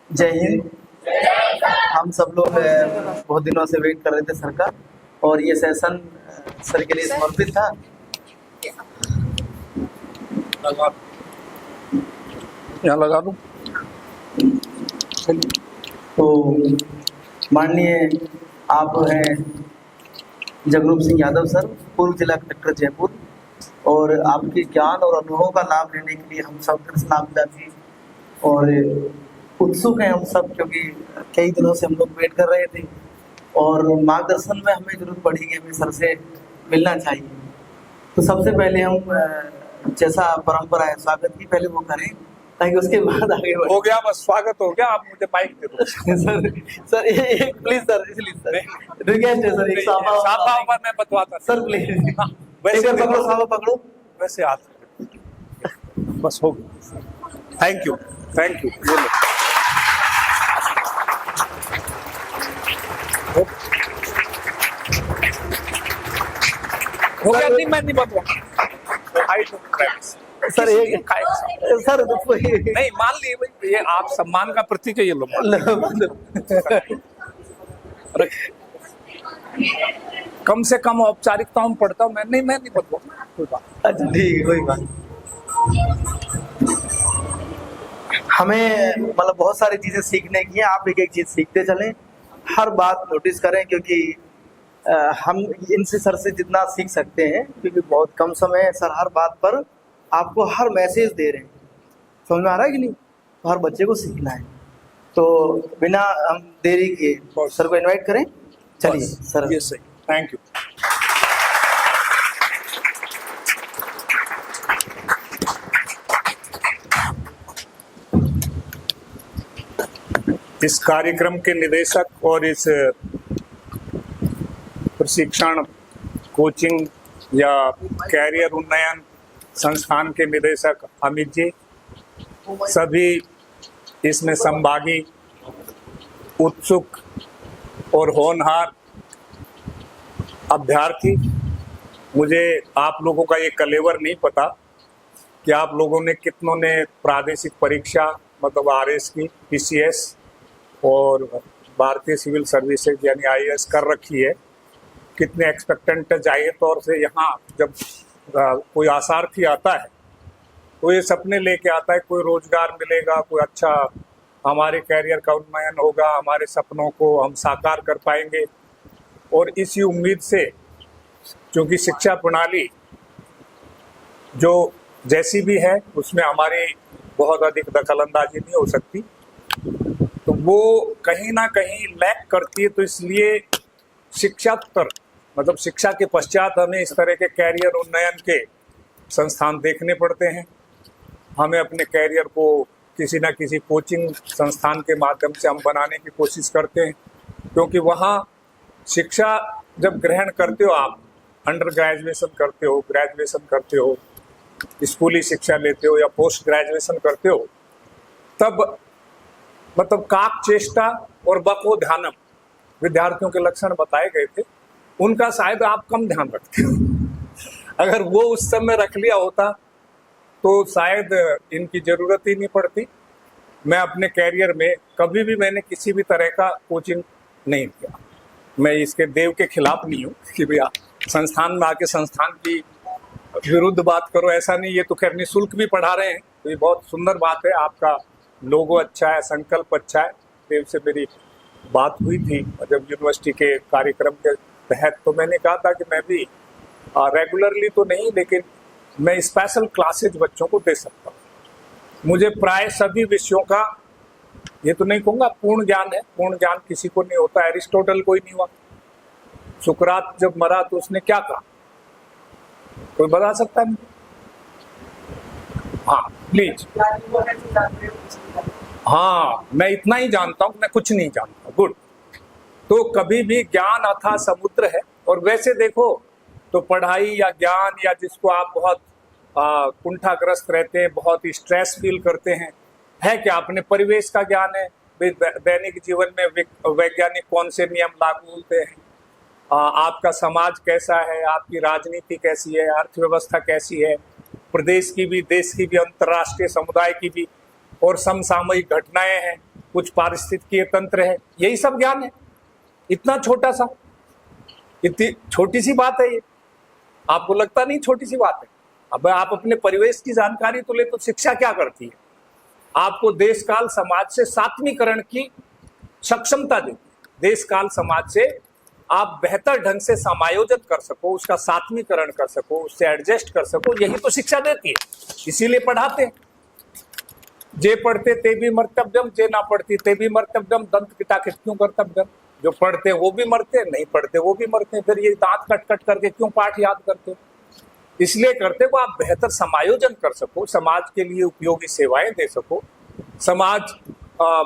जय हिंद। हम सब लोग बहुत दिनों से वेट कर रहे थे सर का, और ये सेशन सर के लिए समर्पित था। यहाँ लगा दूं। तो माननीय आप हैं जगरूप सिंह यादव सर, पूर्व जिला कलेक्टर जयपुर, और आपके ज्ञान और अनुभवों का लाभ लेने के लिए हम सब कृष्णाभिलाषी और उत्सुक हैं हम सब, क्योंकि कई दिनों से हम लोग वेट कर रहे थे और मार्गदर्शन में हमें जरूरत पड़ी कि हमें सर से मिलना चाहिए। तो सबसे पहले हम जैसा परंपरा है स्वागत की पहले वो करें, ताकि उसके बाद आगे बढ़े। हो गया, बस स्वागत हो गया। आप मुझे माइक दे दो। सर एक प्लीज सर, इसलिए सर रिक्वेस्ट है सर, एक साफा उम्र में बतवाता सर प्लीज। वैसे पकड़ो, साफा पकड़ो। वैसे हाथ बस हो गया। Thank you, thank you. हो गया। नहीं, मैं नहीं बतवा। सर एक सर नहीं, मान लिए भाई, ये आप सम्मान का प्रतीक है। ये लोग कम से कम औपचारिकताओं में पढ़ता हूँ मैं नहीं बतवा कोई बात। अच्छा ठीक है, कोई बात। हमें मतलब बहुत सारी चीजें सीखने की है, आप एक एक चीज सीखते चलें, हर बात नोटिस करें, क्योंकि हम इनसे सर से जितना सीख सकते हैं, क्योंकि बहुत कम समय है सर, हर बात पर आपको हर मैसेज दे रहे हैं। समझ में आ रहा है कि नहीं? तो हर बच्चे को सीखना है। तो बिना हम देरी किए सर को इनवाइट करें। चलिए सर। ये सही, थैंक यू। इस कार्यक्रम के निदेशक और इस प्रशिक्षण कोचिंग या कैरियर उन्नयन संस्थान के निदेशक अमित जी, सभी इसमें संभागी, उत्सुक और होनहार अभ्यर्थी, मुझे आप लोगों का ये कलेवर नहीं पता कि आप लोगों ने कितनों ने प्रादेशिक परीक्षा मतलब आरएस की, पीसीएस और भारतीय सिविल सर्विसेज यानी आईएएस कर रखी है। कितने एक्सपेक्टेंट जाहिर तौर से यहाँ जब कोई आसार्थी आता है तो ये सपने लेके आता है, कोई रोजगार मिलेगा, कोई अच्छा हमारे कैरियर का उन्नयन होगा, हमारे सपनों को हम साकार कर पाएंगे। और इसी उम्मीद से, क्योंकि शिक्षा प्रणाली जो जैसी भी है उसमें हमारी बहुत अधिक दखलंदाजी नहीं हो सकती, तो वो कहीं ना कहीं लैक करती है। तो इसलिए शिक्षात्तर मतलब शिक्षा के पश्चात हमें इस तरह के कैरियर उन्नयन के संस्थान देखने पड़ते हैं। हमें अपने कैरियर को किसी ना किसी कोचिंग संस्थान के माध्यम से हम बनाने की कोशिश करते हैं, क्योंकि वहाँ शिक्षा जब ग्रहण करते हो, आप अंडर ग्रेजुएशन करते हो, ग्रेजुएशन करते हो, स्कूली शिक्षा लेते हो या पोस्ट ग्रेजुएशन करते हो, तब मतलब काक चेष्टा और बको ध्यानम विद्यार्थियों के लक्षण बताए गए थे, उनका शायद आप कम ध्यान रखते हो। अगर वो उस समय रख लिया होता तो शायद इनकी जरूरत ही नहीं पड़ती। मैं अपने कैरियर में कभी भी मैंने किसी भी तरह का कोचिंग नहीं किया। मैं इसके देव के खिलाफ नहीं हूँ कि भैया संस्थान में आके संस्थान की विरुद्ध बात करो, ऐसा नहीं। ये तो खैर निःशुल्क भी पढ़ा रहे हैं, तो ये बहुत सुंदर बात है। आपका लोगो अच्छा है, संकल्प अच्छा है। देव से मेरी बात हुई थी जब यूनिवर्सिटी के कार्यक्रम के तहत, तो मैंने कहा था कि मैं भी रेगुलरली तो नहीं, लेकिन मैं स्पेशल क्लासेज बच्चों को दे सकता हूँ। मुझे प्राय सभी विषयों का, ये तो नहीं कहूँगा पूर्ण ज्ञान है, पूर्ण ज्ञान किसी को नहीं होता। एरिस्टोटल को ही नहीं हुआ। सुकरात जब मरा तो उसने क्या कहा, कोई बता सकता है? हाँ प्लीज। हाँ, मैं इतना ही जानता हूँ, मैं कुछ नहीं जानता। गुड। तो कभी भी ज्ञान अथाह समुद्र है। और वैसे देखो तो पढ़ाई या ज्ञान या जिसको आप बहुत कुंठाग्रस्त रहते हैं, बहुत स्ट्रेस फील करते हैं, है क्या? अपने परिवेश का ज्ञान है। दैनिक जीवन में वैज्ञानिक कौन से नियम लागू होते हैं, आपका समाज कैसा है, आपकी राजनीति कैसी है, अर्थव्यवस्था कैसी है, प्रदेश की भी, देश की भी, अंतर्राष्ट्रीय समुदाय की भी, और समसामयिक घटनाएं हैं। कुछ पारिस्थितिकीय तंत्र है, यही सब ज्ञान है। इतना छोटा सा, इतनी छोटी सी बात है ये, आपको लगता नहीं छोटी सी बात है? अब आप अपने परिवेश की जानकारी तो ले, तो शिक्षा क्या करती है? आपको देश काल समाज से सात्वीकरण की सक्षमता देती है। देश काल समाज से आप बेहतर ढंग से समायोजन कर सको, उसका सात्वीकरण कर सको, उससे एडजस्ट कर सको, यही तो शिक्षा देती है। इसीलिए पढ़ाते हैं। जे पढ़ते ते भी मर्तव्यम, जे ना पढ़ती ते भी मर्तव्यम, दंत पिता के क्यों कर्तव्यम। जो पढ़ते वो भी मरते, नहीं पढ़ते वो भी मरते। फिर ये दांत कट कट करके क्यों पाठ याद करते? इसलिए करते वो आप बेहतर समायोजन कर सको, समाज के लिए उपयोगी सेवाएं दे सको, समाज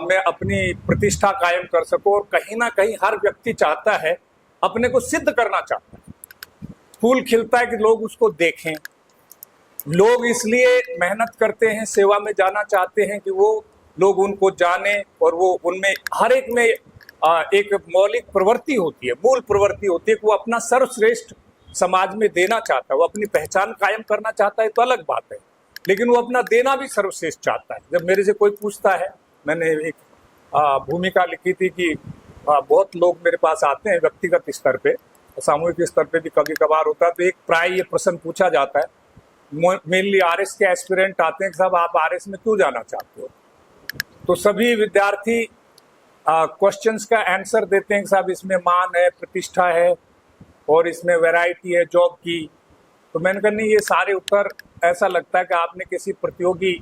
में अपनी प्रतिष्ठा कायम कर सको। और कहीं ना कहीं हर व्यक्ति चाहता है, अपने को सिद्ध करना चाहता है। फूल खिलता है कि लोग उसको देखें। लोग इसलिए मेहनत करते हैं, सेवा में जाना चाहते हैं कि वो लोग उनको जाने, और वो उनमें हर एक में एक मौलिक प्रवृत्ति होती है, मूल प्रवृत्ति होती है कि वो अपना सर्वश्रेष्ठ समाज में देना चाहता है। वो अपनी पहचान कायम करना चाहता है तो अलग बात है, लेकिन वो अपना देना भी सर्वश्रेष्ठ चाहता है। जब मेरे से कोई पूछता है, मैंने एक भूमिका लिखी थी कि बहुत लोग मेरे पास आते हैं व्यक्तिगत स्तर पे, सामूहिक स्तर पे भी कभी कभार होता है, तो एक प्राय ये प्रश्न पूछा जाता है, मेनली आरएस के एस्पिरेंट आते हैं कि साहब आप आरएस में क्यों जाना चाहते हो? तो सभी विद्यार्थी क्वेश्चंस का आंसर देते हैं कि साहब इसमें मान है, प्रतिष्ठा है, और इसमें वैरायटी है जॉब की। तो मैंने कहा नहीं, ये सारे उत्तर ऐसा लगता है कि आपने किसी प्रतियोगी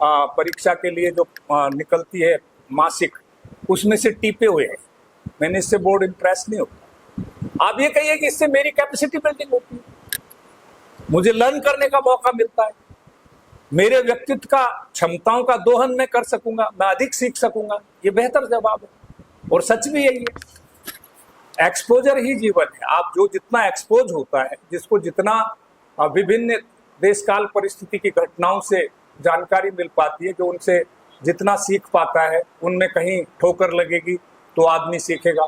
परीक्षा के लिए जो निकलती है मासिक, उसमें से टीपे हुए हैं। मैंने इससे बोर्ड इम्प्रेस नहीं होता। आप ये कहिए कि इससे मेरी कैपेसिटी बिल्डिंग होती है, मुझे लर्न करने का मौका मिलता है, मेरे व्यक्तित्व का क्षमताओं का दोहन मैं कर सकूंगा, मैं अधिक सीख सकूंगा। ये बेहतर जवाब है, और सच भी यही है। एक्सपोजर ही जीवन है। आप जो जितना एक्सपोज होता है, जिसको जितना विभिन्न देश काल परिस्थिति की घटनाओं से जानकारी मिल पाती है, जो उनसे जितना सीख पाता है, उनमें कहीं ठोकर लगेगी तो आदमी सीखेगा।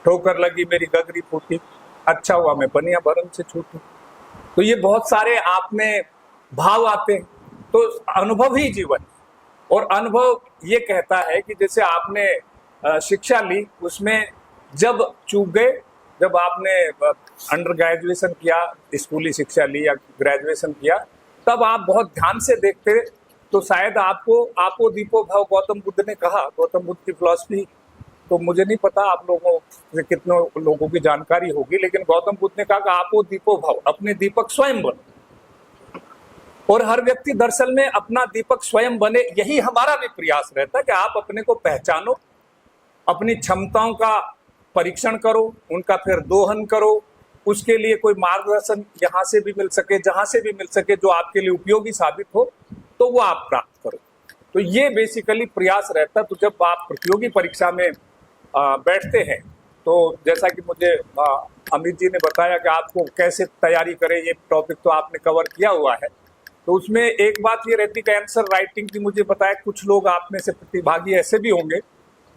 ठोकर लगी मेरी गगरी फूटी, अच्छा हुआ मैं बनिया भरम से छूटी। तो ये बहुत सारे आप में भाव आते हैं, तो अनुभव ही जीवन। और अनुभव ये कहता है कि जैसे आपने शिक्षा ली, उसमें जब चूक गए, जब आपने अंडर ग्रेजुएशन किया, स्कूली शिक्षा ली या ग्रेजुएशन किया, तब आप बहुत ध्यान से देखते तो शायद आपको आपो दीपो भव गौतम बुद्ध ने कहा, गौतम बुद्ध की फिलॉसफी तो मुझे नहीं पता आप लोगों से कितने लोगों की जानकारी होगी, लेकिन गौतम बुद्ध ने कहा कि आपो दीपो भव, अपने दीपक स्वयं बनो। और हर व्यक्ति दरअसल में अपना दीपक स्वयं बने, यही हमारा भी प्रयास रहता है कि आप अपने को पहचानो, अपनी क्षमताओं का परीक्षण करो, उनका फिर दोहन करो, उसके लिए कोई मार्गदर्शन यहाँ से भी मिल सके, जहाँ से भी मिल सके, जो आपके लिए उपयोगी साबित हो, तो वो आप प्राप्त करो। तो ये बेसिकली प्रयास रहता है। तो जब आप प्रतियोगी परीक्षा में बैठते हैं, तो जैसा कि मुझे अमित जी ने बताया कि आपको कैसे तैयारी करें, ये टॉपिक तो आपने कवर किया हुआ है। तो उसमें एक बात ये रहती है कि आंसर राइटिंग की मुझे बताया, कुछ लोग आप में से प्रतिभागी ऐसे भी होंगे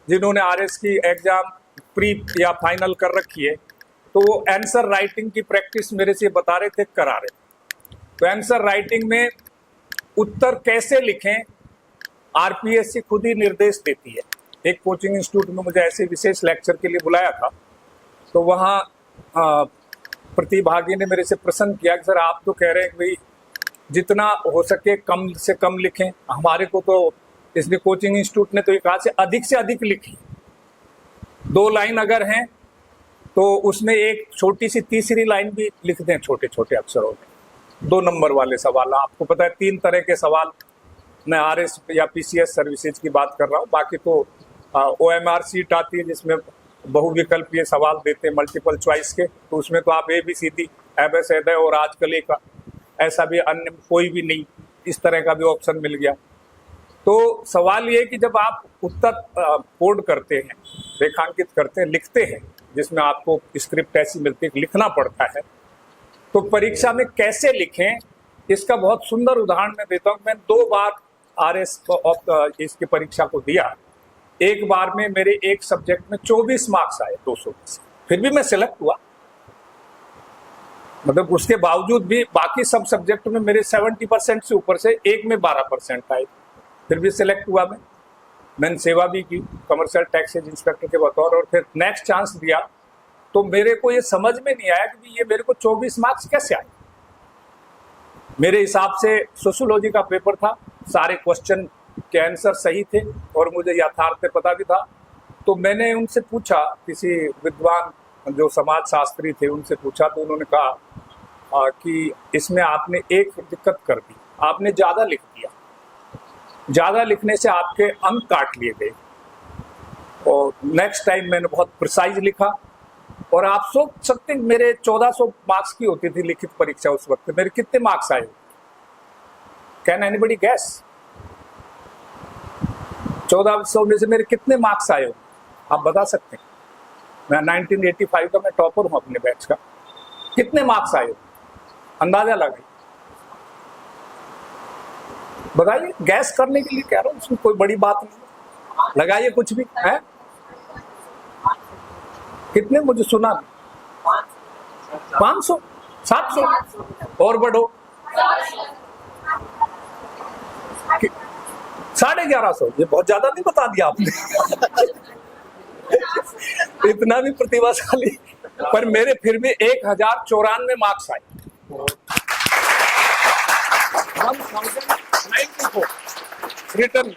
जिन्होंने आरएस की एग्जाम प्री या फाइनल कर रखी है, तो वो आंसर राइटिंग की प्रैक्टिस मेरे से बता रहे थे, करा रहे थे। तो आंसर राइटिंग में उत्तर कैसे लिखें, आरपीएससी खुद ही निर्देश देती है। एक कोचिंग इंस्टीट्यूट में मुझे ऐसे विशेष लेक्चर के लिए बुलाया था, तो वहाँ प्रतिभागी ने मेरे से प्रश्न किया कि सर आप तो कह रहे हैं कि भाई जितना हो सके कम से कम लिखें, हमारे को तो इसलिए कोचिंग इंस्टीट्यूट ने तो ये कहा से अधिक लिखें। 2 लाइन अगर हैं तो उसमें एक छोटी सी तीसरी लाइन भी लिख दें छोटे छोटे अक्षरों में। 2 नंबर वाले सवाल, आपको पता है 3 तरह के सवाल, मैं आरएस या पीसीएस सर्विसेज की बात कर रहा हूँ, बाकी तो ओएमआर सीट आती है जिसमें बहुविकल्पीय सवाल देते हैं मल्टीपल चॉइस के, तो उसमें तो आप ABCD एबेसेड और आजकल एक ऐसा भी अन्य कोई भी नहीं, इस तरह का भी ऑप्शन मिल गया। तो सवाल ये है कि जब आप उत्तर कोड करते हैं, रेखांकित करते हैं, लिखते हैं, जिसमें आपको स्क्रिप्ट ऐसी मिलती है कि लिखना पड़ता है, तो परीक्षा में कैसे लिखें, इसका बहुत सुंदर उदाहरण मैं देता हूँ। मैं 2 बार आरएस इसकी परीक्षा को दिया। एक बार में मेरे एक सब्जेक्ट में 24 मार्क्स आए 200 में से, फिर भी मैं सिलेक्ट हुआ। मतलब उसके बावजूद भी बाकी सब सब्जेक्ट में मेरे 70% से ऊपर से, एक में 12% आए, फिर भी सिलेक्ट हुआ मैं। मैंने सेवा भी की कमर्शियल टैक्स इंस्पेक्टर के बतौर, और फिर नेक्स्ट चांस दिया तो मेरे को ये समझ में नहीं आया कि ये मेरे को 24 मार्क्स कैसे आए। मेरे हिसाब से सोशियोलॉजी का पेपर था, सारे क्वेश्चन के आंसर सही थे और मुझे यथार्थ पता भी था। तो मैंने उनसे पूछा, किसी विद्वान जो समाज शास्त्री थे उनसे पूछा, तो उन्होंने कहा कि इसमें आपने एक दिक्कत कर दी, आपने ज़्यादा लिख दिया, ज़्यादा लिखने से आपके अंक काट लिए गए। और नेक्स्ट टाइम मैंने बहुत प्रिसाइज लिखा, और आप सोच सकते हैं मेरे 1400 मार्क्स की होती थी लिखित परीक्षा उस वक्त, मेरे कितने मार्क्स आए? Can anybody gas? 1400 में से मेरे कितने मार्क्स आए? आप बता सकते हैं? मैं 1985 का मैं टॉपर हूं अपने बैच का, कितने मार्क्स आए? अंदाजा लगाइए, बताइए। गैस करने के लिए कह रहा हूं, उसमें कोई बड़ी बात नहीं, लगाइए कुछ भी है। कितने? मुझे सुना 500, 700 और बढ़ो 1150। ये बहुत ज्यादा नहीं बता दिया आपने। इतना भी प्रतिभाशाली, पर मेरे फिर भी 1094 मार्क्स आए। 1094 रिटर्न में।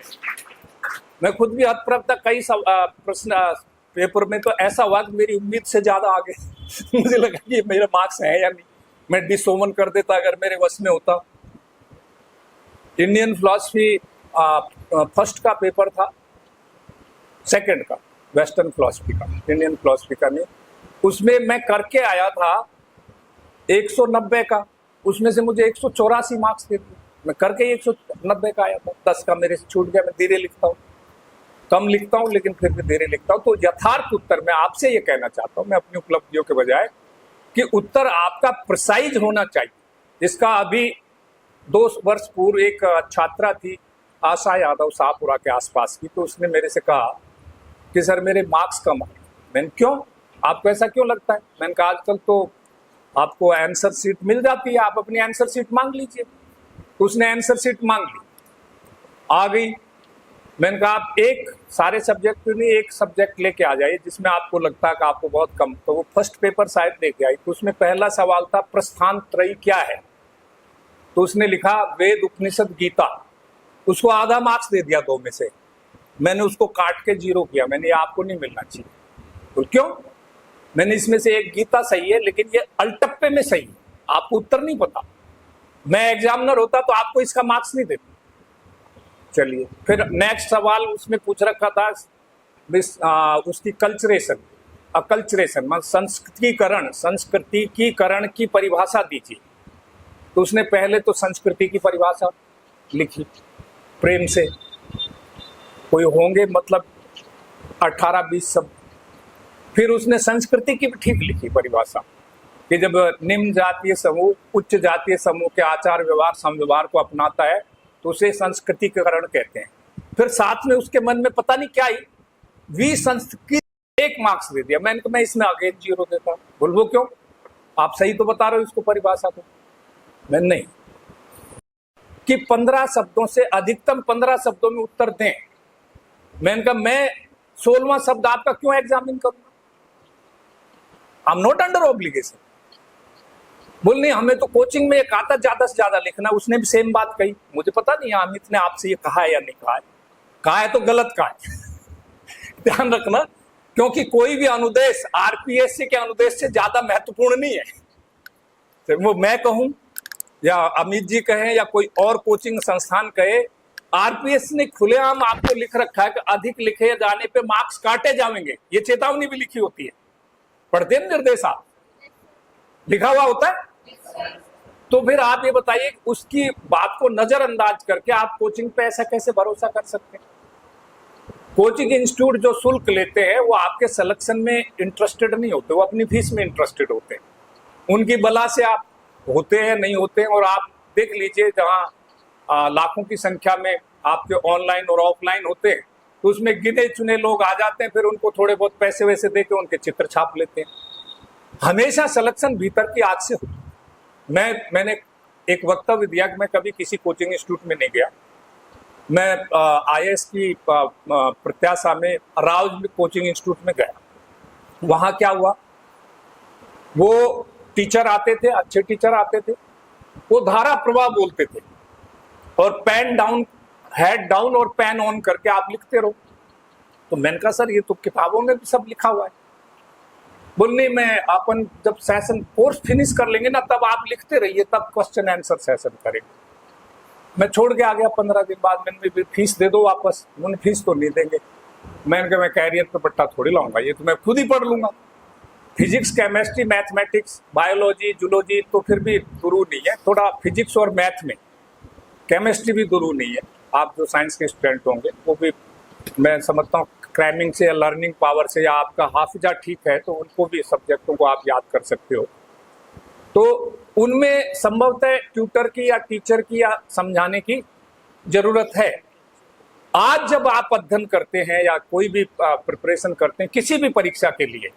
मैं खुद भी हतप्रभ था, कई प्रश्न पेपर में तो ऐसा हुआ कि मेरी उम्मीद से ज्यादा आ गए। मुझे लगा कि मेरे मार्क्स हैं या नहीं, मैं डिसोमन कर देता अगर मेरे वश में होता। इंडियन फिलॉसफी फर्स्ट का पेपर था, सेकंड का वेस्टर्न फिलॉसफी का, इंडियन फिलॉसफी का नहीं। उसमें मैं करके आया था 190 का, उसमें से मुझे 184 मार्क्स दे दिए। मैं करके 190 का आया था, 10 का मेरे से छूट गया। मैं धीरे लिखता हूँ, कम लिखता हूँ, लेकिन फिर भी धीरे लिखता हूँ। तो यथार्थ उत्तर मैं आपसे ये कहना चाहता हूँ, मैं अपनी उपलब्धियों के बजाय, कि उत्तर आपका प्रिसाइज होना चाहिए। इसका अभी 2 वर्ष पूर्व एक छात्रा थी, आशा यादव, शाहपुरा के आसपास की, तो उसने मेरे से कहा कि सर मेरे मार्क्स कम आए। मैंने क्यों, आपको ऐसा क्यों लगता है? मैंने कहा आजकल तो आपको आंसर शीट मिल जाती है, आप अपनी आंसर शीट मांग लीजिए। तो उसने आंसर शीट मांग ली, आ गई। मैंने कहा आप एक सारे सब्जेक्ट नहीं, एक सब्जेक्ट लेके आ जाइए जिसमें आपको लगता है कि आपको बहुत कम। तो वो फर्स्ट पेपर शायद लेके आई, तो उसमें पहला सवाल था प्रस्थान त्रयी क्या है। तो उसने लिखा वेद, उपनिषद, गीता। उसको आधा मार्क्स दे दिया 2 में से। मैंने उसको काट के 0 किया, मैंने ये आपको नहीं मिलना चाहिए। तो क्यों? मैंने इसमें से एक गीता सही है, लेकिन ये अल्टप्पे में सही है, आपको उत्तर नहीं पता। मैं एग्जामिनर होता तो आपको इसका मार्क्स नहीं देता। चलिए, फिर नेक्स्ट सवाल उसमें पूछ रखा था उसकी कल्चरेशन, अकल्चरेशन मतलब संस्कृतिकरण, संस्कृतिकीकरण की परिभाषा दीजिए। तो उसने पहले तो संस्कृति की परिभाषा लिखी प्रेम से, कोई होंगे मतलब 18-20 शब्द। फिर उसने संस्कृति की भी ठीक लिखी परिभाषा कि जब निम्न जातीय समूह उच्च जातीय समूह के आचार व्यवहार समव्यवहार को अपनाता है तो उसे संस्कृतिकरण कहते हैं। फिर साथ में उसके मन में पता नहीं क्या ही विसंस्कृति, 1 मार्क्स दे दिया। मैंने कहा मैं इसमें आगे 0 देता। बोल वो क्यों, आप सही तो बता रहे हो इसको परिभाषा को। मैं नहीं, कि 15 शब्दों से अधिकतम 15 शब्दों में उत्तर दें। मैंने कहा मैं 16वां शब्द आपका क्यों एग्जामिन करूंगा, I am not under obligation. बोल नहीं, हमें तो कोचिंग में एक आता ज्यादा से ज्यादा लिखना। उसने भी सेम बात कही। मुझे पता नहीं अमित ने आपसे ये कहा है या नहीं कहा है, कहा है तो गलत कहा है। ध्यान रखना, क्योंकि कोई भी अनुदेश आरपीएससी के अनुदेश से ज्यादा महत्वपूर्ण नहीं है। तो वो मैं कहूं या अमित जी कहें या कोई और कोचिंग संस्थान कहे, आरपीएस ने खुलेआम आपको लिख रखा है कि अधिक लिखे जाने पे मार्क्स काटे जाएंगे। ये चेतावनी भी लिखी होती है, पढ़ते हैं निर्देश, आप लिखा हुआ होता है। तो फिर आप ये बताइए, उसकी बात को नजरअंदाज करके आप कोचिंग पे ऐसा कैसे भरोसा कर सकते हैं? कोचिंग इंस्टीट्यूट जो शुल्क लेते हैं वो आपके सिलेक्शन में इंटरेस्टेड नहीं होते, वो अपनी फीस में इंटरेस्टेड होते हैं। उनकी बला से आप होते हैं नहीं होते हैं। और आप देख लीजिए, जहाँ लाखों की संख्या में आपके ऑनलाइन और ऑफलाइन होते हैं, तो उसमें गिने चुने लोग आ जाते हैं, फिर उनको थोड़े बहुत पैसे वैसे दे के उनके चित्र छाप लेते हैं। हमेशा सिलेक्शन भीतर की आग से होती। मैंने एक वक्तव्य दिया कि मैं कभी किसी कोचिंग इंस्टीट्यूट में नहीं गया, मैं IAS की प्रत्याशा में राव कोचिंग इंस्टीट्यूट में गया। वहां क्या हुआ, वो टीचर आते थे, अच्छे टीचर आते थे, वो धारा प्रवाह बोलते थे और पेन डाउन, हेड डाउन और पेन ऑन करके आप लिखते रहो। तो मैंने कहा सर ये तो किताबों में भी सब लिखा हुआ है। बोलने में अपन जब सेशन कोर्स फिनिश कर लेंगे ना तब आप लिखते रहिए, तब क्वेश्चन आंसर सेशन करेंगे। मैं छोड़ के आ गया। 15 दिन बाद मैंने फीस दे दो वापस। उन्होंने फीस तो नहीं देंगे। मैंने कहा मैं कैरियर पे पट्टा थोड़ी लाऊंगा, ये तो मैं खुद ही पढ़ लूंगा। Physics, chemistry, mathematics, biology, zoology तो फिर भी दुरू नहीं है, थोड़ा फिजिक्स और मैथ में, केमिस्ट्री भी दुरू नहीं है। आप जो साइंस के स्टूडेंट होंगे वो भी मैं समझता हूँ क्रैमिंग से या लर्निंग पावर से या आपका हाफिजा ठीक है तो उनको भी सब्जेक्टों को आप याद कर सकते हो। तो उनमें संभवतः ट्यूटर की या टीचर की या समझाने की जरूरत है। आज जब आप अध्ययन करते हैं या कोई भी प्रिपरेशन करते हैं किसी भी परीक्षा के लिए,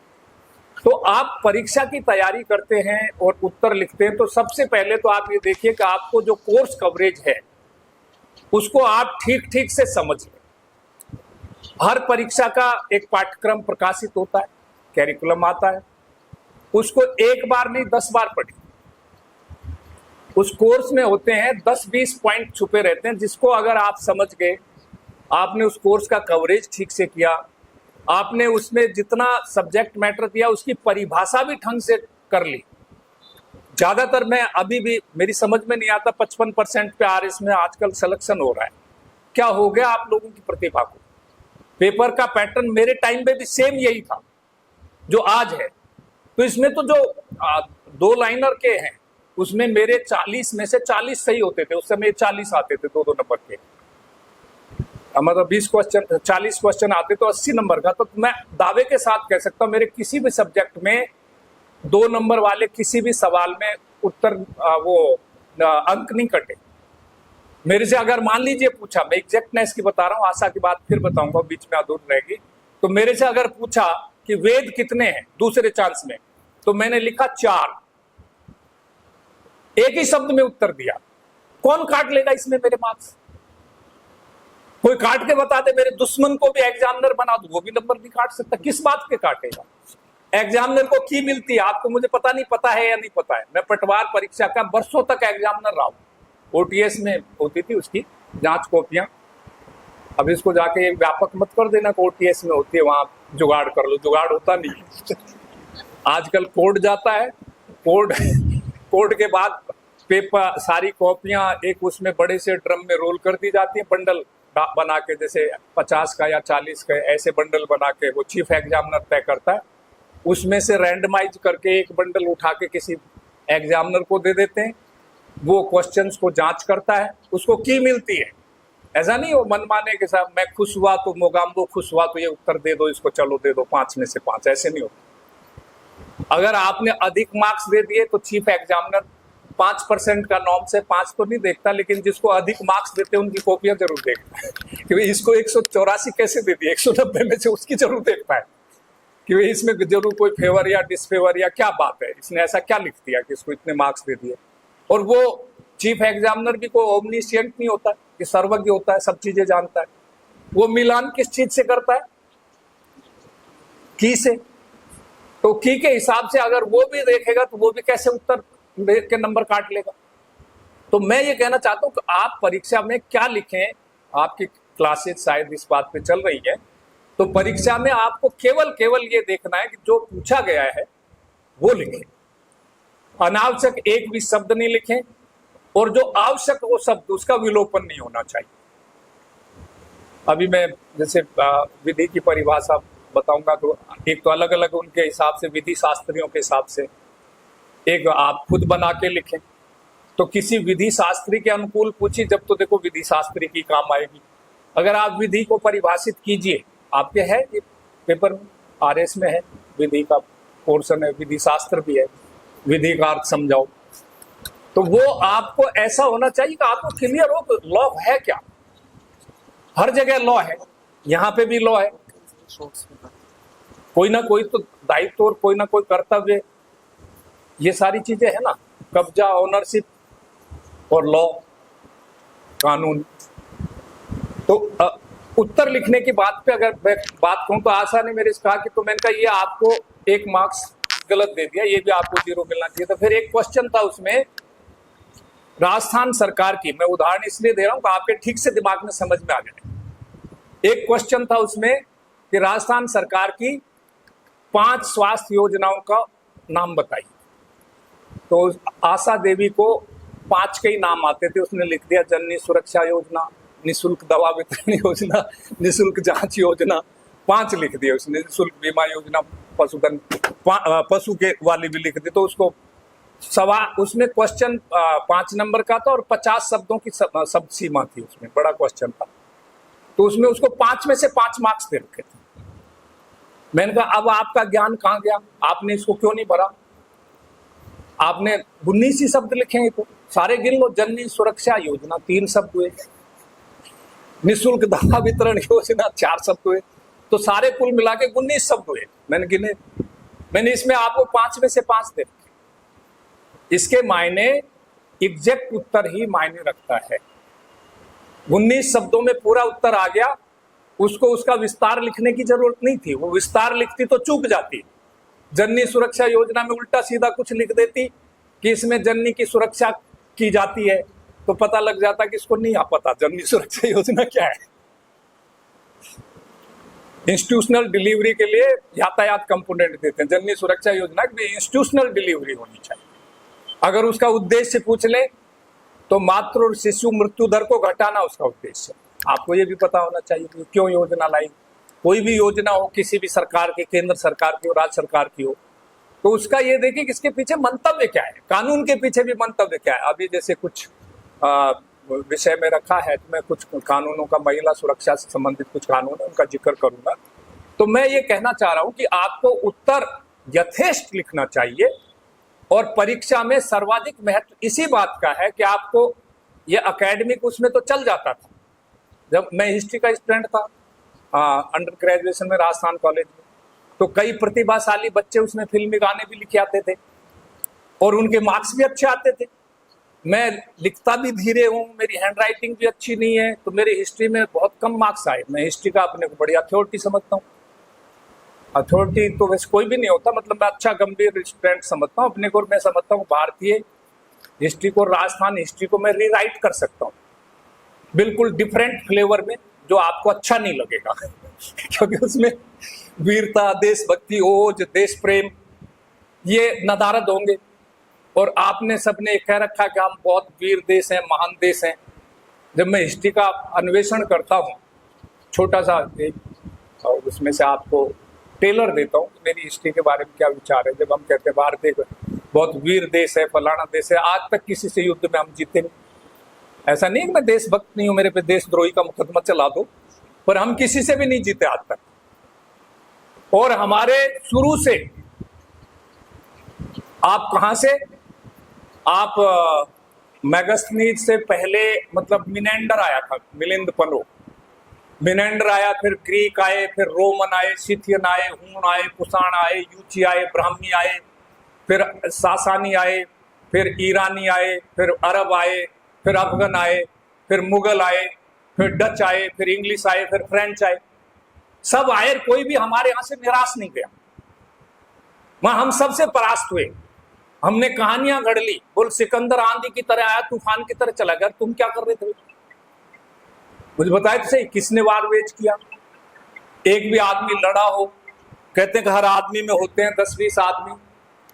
तो आप परीक्षा की तैयारी करते हैं और उत्तर लिखते हैं तो सबसे पहले तो आप ये देखिए कि आपको जो कोर्स कवरेज है उसको आप ठीक ठीक से समझ लें। हर परीक्षा का एक पाठ्यक्रम प्रकाशित होता है, कैरिकुलम आता है, उसको एक बार नहीं 10 बार पढ़िए। उस कोर्स में होते हैं 10-20 पॉइंट छुपे रहते हैं जिसको अगर आप समझ गए, आपने उस कोर्स का कवरेज ठीक से किया, आपने उसमें जितना सब्जेक्ट मैटर दिया उसकी परिभाषा भी ढंग से कर ली। ज्यादातर मैं अभी भी मेरी समझ में नहीं आता 55% पे RS में आजकल सिलेक्शन हो रहा है। क्या हो गया आप लोगों की प्रतिभा को? पेपर का पैटर्न मेरे टाइम पे भी सेम यही था जो आज है। तो इसमें तो जो 2 लाइनर के हैं उसमें मेरे 40 में से 40 सही होते थे। उस समय 40 आते थे 2-2 नंबर के, मतलब 20 क्वेश्चन 40 क्वेश्चन आते तो 80 नंबर का। तो मैं दावे के साथ कह सकता हूं मेरे किसी भी सब्जेक्ट में 2 नंबर वाले किसी भी सवाल में उत्तर अंक नहीं कटे। मेरे से अगर मान लीजिए पूछा, मैं एग्जैक्टनेस की बता रहा हूं, आशा की बात फिर बताऊंगा, बीच में अधूरी रहेगी। तो मेरे से अगर पूछा कि वेद कितने हैं दूसरे चांस में, तो मैंने लिखा 4, एक ही शब्द में उत्तर दिया। कौन काट लेगा इसमें मेरे मार्क्स? कोई काट के बता दे, मेरे दुश्मन को भी एग्जामिनर बना दो, वो भी नंबर नहीं काट सकता। किस बात के काटेगा? एग्जामिनर को की मिलती है, आपको मुझे पता नहीं, पता है या नहीं पता है। मैं पटवार परीक्षा का वर्षों तक एग्जामिनर रहा हूं। OTS में होती थी उसकी जांच कॉपियां। अब इसको जाके एक व्यापक मत कर देना कि OTS में होती है, वहां जुगाड़ कर लो। जुगाड़ होता नहीं। आजकल कोर्ट जाता है, कोर्ट के बाद पेपर सारी कॉपियां एक उसमें बड़े से ड्रम में रोल कर दी जाती है, बंडल बना के, जैसे 50 का या 40 का ऐसे बंडल बना के वो चीफ एग्जामिनर तय करता है। उसमें से रैंडमाइज करके एक बंडल उठा के किसी एग्जामिनर को दे देते हैं, वो क्वेश्चंस को जांच करता है, उसको की मिलती है। ऐसा नहीं वो मनमाने के साथ मैं खुश हुआ तो मोगाम्बो खुश हुआ तो ये उत्तर दे दो इसको, चलो दे दो 5 में से 5, ऐसे नहीं होता। अगर आपने अधिक मार्क्स दे दिए तो चीफ एग्जामिनर 5% का नॉर्म से 5 तो नहीं देखता, लेकिन जिसको अधिक मार्क्स देते हैं उनकी कॉपियां जरूर देखता है कि भाई इसको 184 कैसे दे दिए, 190 में से उसकी जरूर देखता है कि भाई इसमें जरूर कोई फेवर या डिसफेवर या क्या बात है, इसने ऐसा क्या लिख दिया कि इसको इतने मार्क्स दे दिए। और वो चीफ एग्जामिनर भी कोई ओमनिशिएंट नहीं होता कि सर्वज्ञ होता है, सब चीजें जानता है। वो मिलान किस चीज से करता है? की से। तो की के हिसाब से अगर वो भी देखेगा तो वो भी कैसे उत्तर के नंबर काट लेगा। तो मैं ये कहना चाहता हूं कि आप परीक्षा में क्या लिखें, आपकी क्लासेस शायद इस बात पे चल रही है, तो परीक्षा में आपको केवल ये देखना है कि जो पूछा गया है वो लिखें, अनावश्यक एक भी शब्द नहीं लिखें, और जो आवश्यक वो शब्द उसका विलोपन नहीं होना चाहिए। अभी मैं जैसे विधि की परिभाषा बताऊंगा तो एक तो अलग अलग उनके हिसाब से, विधि शास्त्रियों के हिसाब से, एक आप खुद बना के लिखें। तो किसी विधि शास्त्री के अनुकूल पूछी जब तो देखो विधि शास्त्री की काम आएगी। अगर आप विधि को परिभाषित कीजिए, आपके है ये पेपर में RS में है, विधि का पोर्शन है, विधि शास्त्र भी है, विधि का अर्थ समझाओ। तो वो आपको ऐसा होना चाहिए कि आपको क्लियर हो लॉ है क्या। हर जगह लॉ है, यहाँ पे भी लॉ है, कोई ना कोई तो दायित्व और कोई ना कोई कर्तव्य, ये सारी चीजें है ना, कब्जा, ओनरशिप और लॉ, कानून। तो उत्तर लिखने की बात पे अगर मैं बात कहूं तो आशा ने मेरे से कहा कि तो मैंने कहा ये आपको 1 मार्क्स गलत दे दिया, ये भी आपको 0 मिलना चाहिए। तो फिर एक क्वेश्चन था उसमें राजस्थान सरकार की, मैं उदाहरण इसलिए दे रहा हूं कि आपके ठीक से दिमाग में समझ में आ जाए। एक क्वेश्चन था उसमें कि राजस्थान सरकार की 5 स्वास्थ्य योजनाओं का नाम बताइए। तो आशा देवी को 5 के ही नाम आते थे, उसने लिख दिया जननी सुरक्षा योजना, निःशुल्क दवा वितरण योजना, निःशुल्क जांच योजना, 5 लिख दिया उसने, निःशुल्क बीमा योजना, पशुधन पशु के वाली भी लिख दी। तो उसको उसमें क्वेश्चन 5 नंबर का था और 50 शब्दों की शब्द सीमा थी, उसमें बड़ा क्वेश्चन था। तो उसमें उसको 5 में से 5 मार्क्स दे रखे थे। मैंने कहा अब आपका ज्ञान कहाँ गया, आपने इसको क्यों नहीं भरा? आपने 19 ही शब्द लिखे हैं, तो सारे गिन लो। जननी सुरक्षा योजना 3 शब्द हुए, निःशुल्क दवा वितरण योजना 4 शब्द हुए, तो सारे कुल मिला के 19 शब्द हुए। मैंने गिने, मैंने इसमें आपको 5 में से 5 दे रखे। इसके मायने एग्जैक्ट उत्तर ही मायने रखता है। 19 शब्दों में पूरा उत्तर आ गया, उसको उसका विस्तार लिखने की जरूरत नहीं थी। वो विस्तार लिखती तो चूक जाती। जननी सुरक्षा योजना में उल्टा सीधा कुछ लिख देती कि इसमें जननी की सुरक्षा की जाती है, तो पता लग जाता कि इसको नहीं आ पता जननी सुरक्षा योजना क्या है। इंस्टीट्यूशनल डिलीवरी के लिए यातायात कंपोनेंट देते हैं, जननी सुरक्षा योजना की इंस्टीट्यूशनल डिलीवरी होनी चाहिए। अगर उसका उद्देश्य पूछ ले तो मातृ और शिशु मृत्यु दर को घटाना उसका उद्देश्य। आपको ये भी पता होना चाहिए कि क्यों योजना लाई। कोई भी योजना हो किसी भी सरकार की, केंद्र सरकार की हो, राज्य सरकार की हो, तो उसका ये देखिए कि इसके पीछे मंतव्य क्या है, कानून के पीछे भी मंतव्य क्या है। अभी जैसे कुछ विषय में रखा है, तो मैं कुछ कानूनों का, महिला सुरक्षा से संबंधित कुछ कानून है उनका जिक्र करूंगा। तो मैं ये कहना चाह रहा हूं कि आपको उत्तर यथेष्ट लिखना चाहिए, और परीक्षा में सर्वाधिक महत्व इसी बात का है कि आपको ये एकेडमिक उसमें तो चल जाता था। जब मैं हिस्ट्री का स्टूडेंट था अंडर ग्रेजुएशन में राजस्थान कॉलेज में, तो कई प्रतिभाशाली बच्चे उसमें फिल्मी गाने भी लिखे आते थे और उनके मार्क्स भी अच्छे आते थे। मैं लिखता भी धीरे हूँ, मेरी हैंड राइटिंग भी अच्छी नहीं है, तो मेरी हिस्ट्री में बहुत कम मार्क्स आए। मैं हिस्ट्री का अपने को बड़ी अथॉरिटी समझता हूँ। अथॉरिटी तो वैसे कोई भी नहीं होता, मतलब मैं अच्छा गंभीर स्टूडेंट समझता हूँ अपने को। मैं समझता हूँ भारतीय हिस्ट्री को, राजस्थान हिस्ट्री को मैं रीराइट कर सकता हूँ बिल्कुल डिफरेंट फ्लेवर में, जो आपको अच्छा नहीं लगेगा क्योंकि उसमें वीरता, देशभक्ति, ओज, देश प्रेम, ये नदारद होंगे। और आपने सबने कह रखा कि हम बहुत वीर देश हैं, महान देश हैं। जब मैं हिस्ट्री का अन्वेषण करता हूँ, छोटा सा एक उसमें से आपको टेलर देता हूँ कि मेरी हिस्ट्री के बारे में क्या विचार है। जब हम कहते हैं भारत बहुत वीर देश है, फलाना देश है, आज तक किसी से युद्ध में हम जीते नहीं। ऐसा नहीं कि मैं देशभक्त नहीं हूं, मेरे पे देशद्रोही का मुकदमा चला दो, पर हम किसी से भी नहीं जीते आज तक। और हमारे शुरू से, आप कहां से, आप मैगस्थनीज से पहले, मतलब मिनेंडर आया था, मिलिंद पनो, मिनेंडर आया, फिर ग्रीक आए, फिर रोमन आए, सिथियन आए, हूण आए, कुषाण आए, यूची आए, ब्राह्मी आए, फिर सासानी आए, फिर ईरानी आए, फिर अरब आए, फिर अफगान आए, फिर मुगल आए, फिर डच आए, फिर इंग्लिश आए, फिर फ्रेंच आए। सब आए, कोई भी हमारे यहां से निराश नहीं गया। वहां हम सबसे परास्त हुए। हमने कहानियां गढ़ ली, बोल सिकंदर आंधी की तरह आया, तूफान की तरह चला गया। तुम क्या कर रहे थे मुझे बताए तो सही, किसने वार वेज किया? एक भी आदमी लड़ा हो? कहते हैं कि हर आदमी में होते हैं 10-20 आदमी,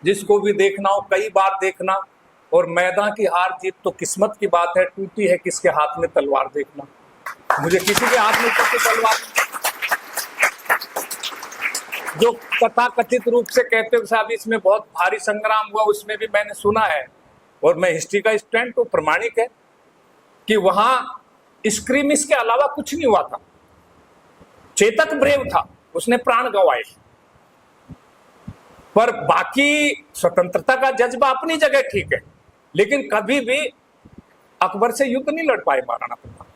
जिसको भी देखना हो कई बार देखना। और मैदान की हार जीत तो किस्मत की बात है, टूटी है किसके हाथ में तलवार देखना। मुझे किसी के हाथ में टूटी तलवार, जो कथा कथित रूप से कहते हो साहब इसमें बहुत भारी संग्राम हुआ, उसमें भी मैंने सुना है। और मैं हिस्ट्री का स्टूडेंट तो प्रमाणिक है कि वहां स्क्रीमिश के अलावा कुछ नहीं हुआ था। चेतक ब्रेव था, उसने प्राण गंवाए, पर बाकी स्वतंत्रता का जज्बा अपनी जगह ठीक है, लेकिन कभी भी अकबर से युद्ध नहीं लड़ पाए महाराणा प्रताप।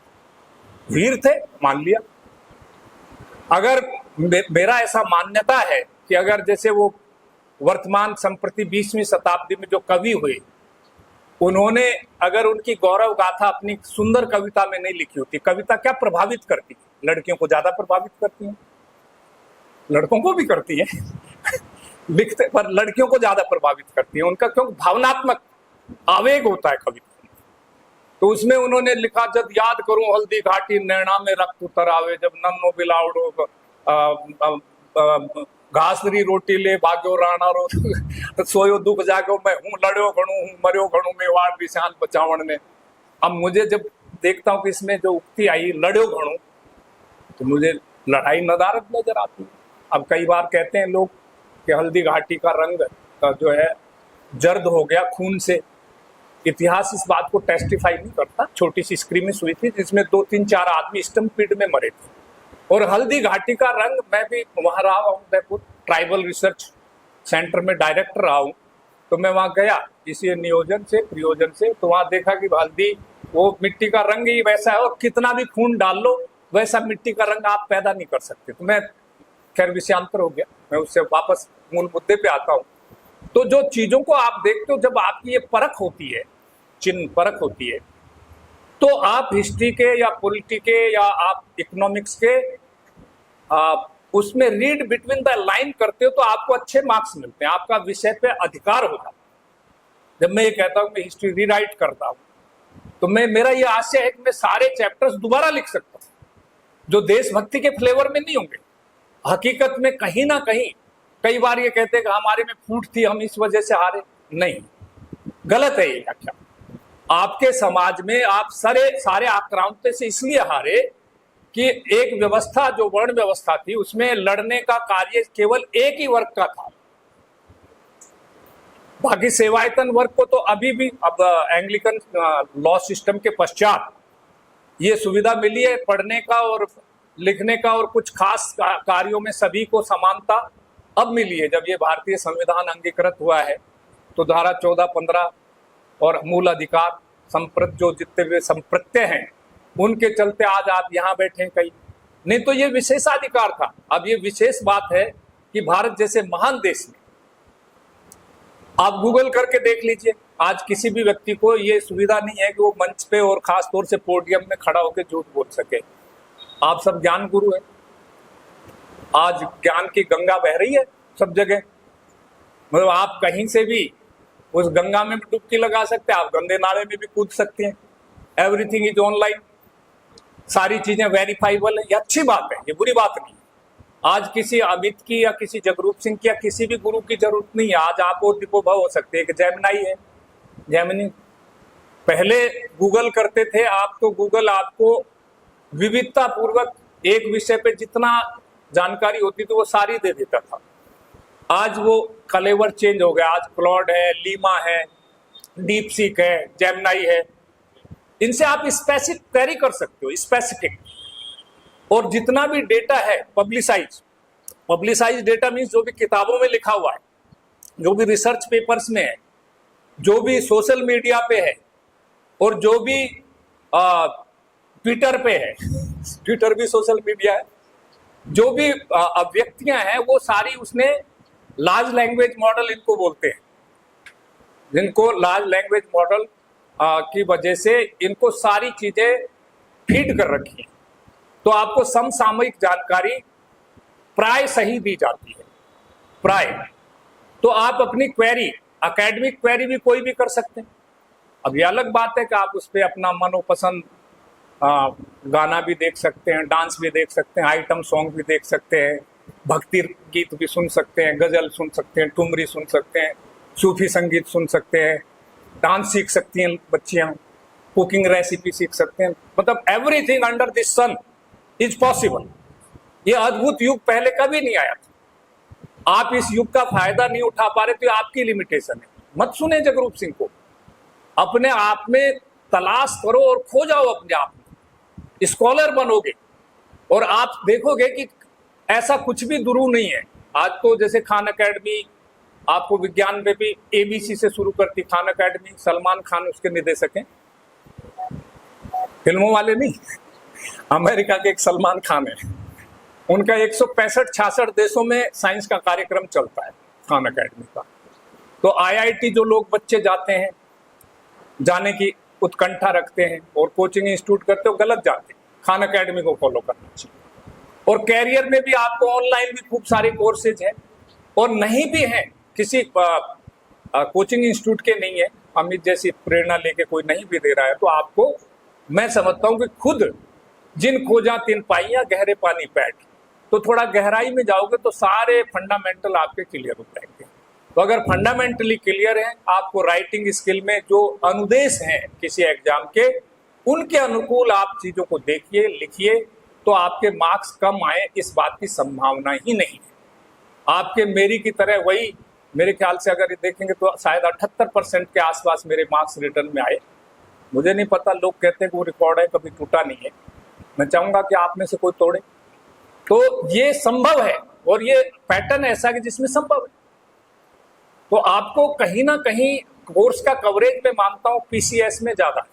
वीर थे, मान लिया। अगर मेरा ऐसा मान्यता है कि अगर जैसे वो वर्तमान संप्रति 20वीं शताब्दी में जो कवि हुए, उन्होंने अगर उनकी गौरव गाथा अपनी सुंदर कविता में नहीं लिखी होती, कविता क्या प्रभावित करती है? लड़कियों को ज्यादा प्रभावित करती है, लड़कों को भी करती है लिखते, पर लड़कियों को ज्यादा प्रभावित करती है। उनका क्योंकि भावनात्मक आवेग होता है कविता। तो उसमें उन्होंने लिखा, जब याद करूं हल्दी घाटी नैना में रक्त उतर आवे, जब नन्नो बिलावड़ो घासरी रोटी ले भाग्यो राणा रो सोयो दुख जागो मैं हूं, लड़ो घणू हूं मरियो घणू मेवाड़ विशाल बचावण ने। अब मुझे जब देखता हूं कि इसमें जो उक्ति आई लड़ो घणू, तो मुझे लड़ाई नदारत नजर आती है। अब कई बार कहते हैं लोग कि हल्दी घाटी का रंग जो है जर्द हो गया खून से। इतिहास इस बात को टेस्टिफाई नहीं करता। छोटी सी स्क्रीमिश हुई थी जिसमें 2-3-4 आदमी स्टम्पीड में मरे थे। और हल्दी घाटी का रंग, मैं भी वहां रहा हूँ, उदयपुर ट्राइबल रिसर्च सेंटर में डायरेक्टर रहा हूँ, तो मैं वहां गया इसी नियोजन से प्रयोजन से, तो वहां देखा कि हल्दी वो मिट्टी का रंग ही वैसा है और कितना भी खून डाल लो वैसा मिट्टी का रंग आप पैदा नहीं कर सकते। तो मैं खैर विषयांतर हो गया, मैं उससे वापस मूल मुद्दे पे आता हूँ। तो जो चीजों को आप देखते हो, जब आपकी ये परख होती है, चिन्ह परख होती है, तो आप हिस्ट्री के या पॉलिटी के या आप इकोनॉमिक्स के उसमें रीड बिटवीन द लाइन करते हो तो आपको अच्छे मार्क्स मिलते हैं, आपका विषय पे अधिकार होता है। जब मैं ये कहता हूँ मैं हिस्ट्री रीराइट करता हूँ, तो मेरा ये आशय है कि मैं सारे चैप्टर्स दोबारा लिख सकता हूँ, जो देशभक्ति के फ्लेवर में नहीं होंगे। हकीकत में कहीं ना कहीं कई बार ये कहते हैं कि हमारे में फूट थी, हम इस वजह से हारे। नहीं, गलत है ये व्याख्या। आपके समाज में आप सारे आक्रांतों से इसलिए हारे कि एक व्यवस्था जो वर्ण व्यवस्था थी उसमें लड़ने का कार्य केवल एक ही वर्ग का था। बाकी सेवायतन वर्ग को तो अभी भी, अब एंग्लिकन लॉ सिस्टम के पश्चात ये सुविधा मिली है पढ़ने का और लिखने का, और कुछ खास कार्यों में सभी को समानता अब मिली है। जब ये भारतीय संविधान अंगीकृत हुआ है तो धारा 14-15 और मूल अधिकार जो जितने भी संप्रत्यय हैं उनके चलते आज आप यहाँ बैठे हैं। कहीं नहीं तो ये विशेषाधिकार था। अब ये विशेष बात है कि भारत जैसे महान देश में, आप गूगल करके देख लीजिए, आज किसी भी व्यक्ति को ये सुविधा नहीं है कि वो मंच पे और खास तौर से पोडियम में खड़ा होकर झूठ बोल सके। आप सब ज्ञान गुरु हैं, आज ज्ञान की गंगा बह रही है सब जगह। मतलब आप कहीं से भी उस गंगा में डुबकी लगा सकते हैं, आप गंदे नाले में भी कूद सकते हैं। एवरीथिंग इज ऑनलाइन, सारी चीजें वेरीफाइबल है। ये अच्छी बात है, ये बुरी बात नहीं है। आज किसी अमित की या किसी जगरूप सिंह की या किसी भी गुरु की जरूरत नहीं है। आज आप वो दीपोभव हो सकते हैं कि जेमिनी है, जेमिनी। पहले गूगल करते थे आप, तो गूगल आपको विविधता पूर्वक एक विषय पे जितना जानकारी होती थी वो सारी दे देता था। आज वो कलेवर चेंज हो गया, आज क्लॉड है, लीमा है, डीप सीक है, जेमिनी है। इनसे आप स्पेसिफिक क्वेरी कर सकते हो, स्पेसिफिक। और जितना भी डेटा है पब्लिसाइज डेटा मीन्स जो भी किताबों में लिखा हुआ है, जो भी रिसर्च पेपर्स में है, जो भी सोशल मीडिया पे है, और जो भी ट्विटर पे है ट्विटर भी सोशल मीडिया है, जो भी अभिव्यक्तियां हैं वो सारी उसने लार्ज लैंग्वेज मॉडल इनको बोलते हैं, जिनको लार्ज लैंग्वेज मॉडल की वजह से इनको सारी चीजें फीड कर रखी है। तो आपको समसामयिक जानकारी प्राय सही दी जाती है, प्राय। तो आप अपनी क्वेरी, एकेडमिक क्वेरी भी कोई भी कर सकते हैं। अब ये अलग बात है कि आप उस पर अपना मनोपसंद गाना भी देख सकते हैं, डांस भी देख सकते हैं, आइटम सॉन्ग भी देख सकते हैं, भक्ति गीत भी सुन सकते हैं, गजल सुन सकते हैं, ठुमरी सुन सकते हैं, सूफी संगीत सुन सकते हैं, डांस सीख सकती हैं बच्चियां, कुकिंग रेसिपी सीख सकते हैं। मतलब everything under this sun is possible. ये अद्भुत युग पहले कभी नहीं आया था। आप इस युग का फायदा नहीं उठा पा रहे तो ये आपकी लिमिटेशन है। मत सुने जगरूप सिंह को, अपने आप में तलाश करो और खो जाओ अपने आप में, स्कॉलर बनोगे और आप देखोगे कि ऐसा कुछ भी दूर नहीं है। आज तो जैसे खान अकेडमी आपको विज्ञान में भी ABC से शुरू करती, खान अकेडमी, सलमान खान उसके निदेशक हैं, फिल्मों वाले नहीं, अमेरिका के एक सलमान खान है, उनका 165-66 देशों में साइंस का कार्यक्रम चलता है खान अकेडमी का। तो IIT जो लोग बच्चे जाते हैं जाने की उत्कंठा रखते हैं और कोचिंग इंस्टीट्यूट करते हो, गलत जाते हैं। खान एकेडमी को फॉलो करना चाहिए। और कैरियर में भी आपको ऑनलाइन भी खूब सारे कोर्सेज हैं, और नहीं भी हैं, किसी कोचिंग इंस्टीट्यूट के नहीं है, अमित जैसी प्रेरणा लेके कोई नहीं भी दे रहा है, तो आपको मैं समझता हूं कि खुद जिन खोजा तिन पाइया गहरे पानी पैठ, तो थोड़ा गहराई में जाओगे तो सारे फंडामेंटल आपके क्लियर हो जाएंगे। तो अगर फंडामेंटली क्लियर है, आपको राइटिंग स्किल में जो अनुदेश हैं किसी एग्जाम के, उनके अनुकूल आप चीजों को देखिए, लिखिए, तो आपके मार्क्स कम आए इस बात की संभावना ही नहीं है। आपके मेरी की तरह वही, मेरे ख्याल से अगर देखेंगे तो शायद 78% के आसपास मेरे मार्क्स रिटर्न में आए। मुझे नहीं पता, लोग कहते हैं कि वो रिकॉर्ड है, कभी टूटा नहीं है। मैं चाहूंगा कि आप में से कोई तोड़े। तो ये संभव है, और ये पैटर्न ऐसा कि जिसमें संभव है। तो आपको कहीं ना कहीं कोर्स का कवरेज में मानता हूं पीसीएस में ज्यादा है।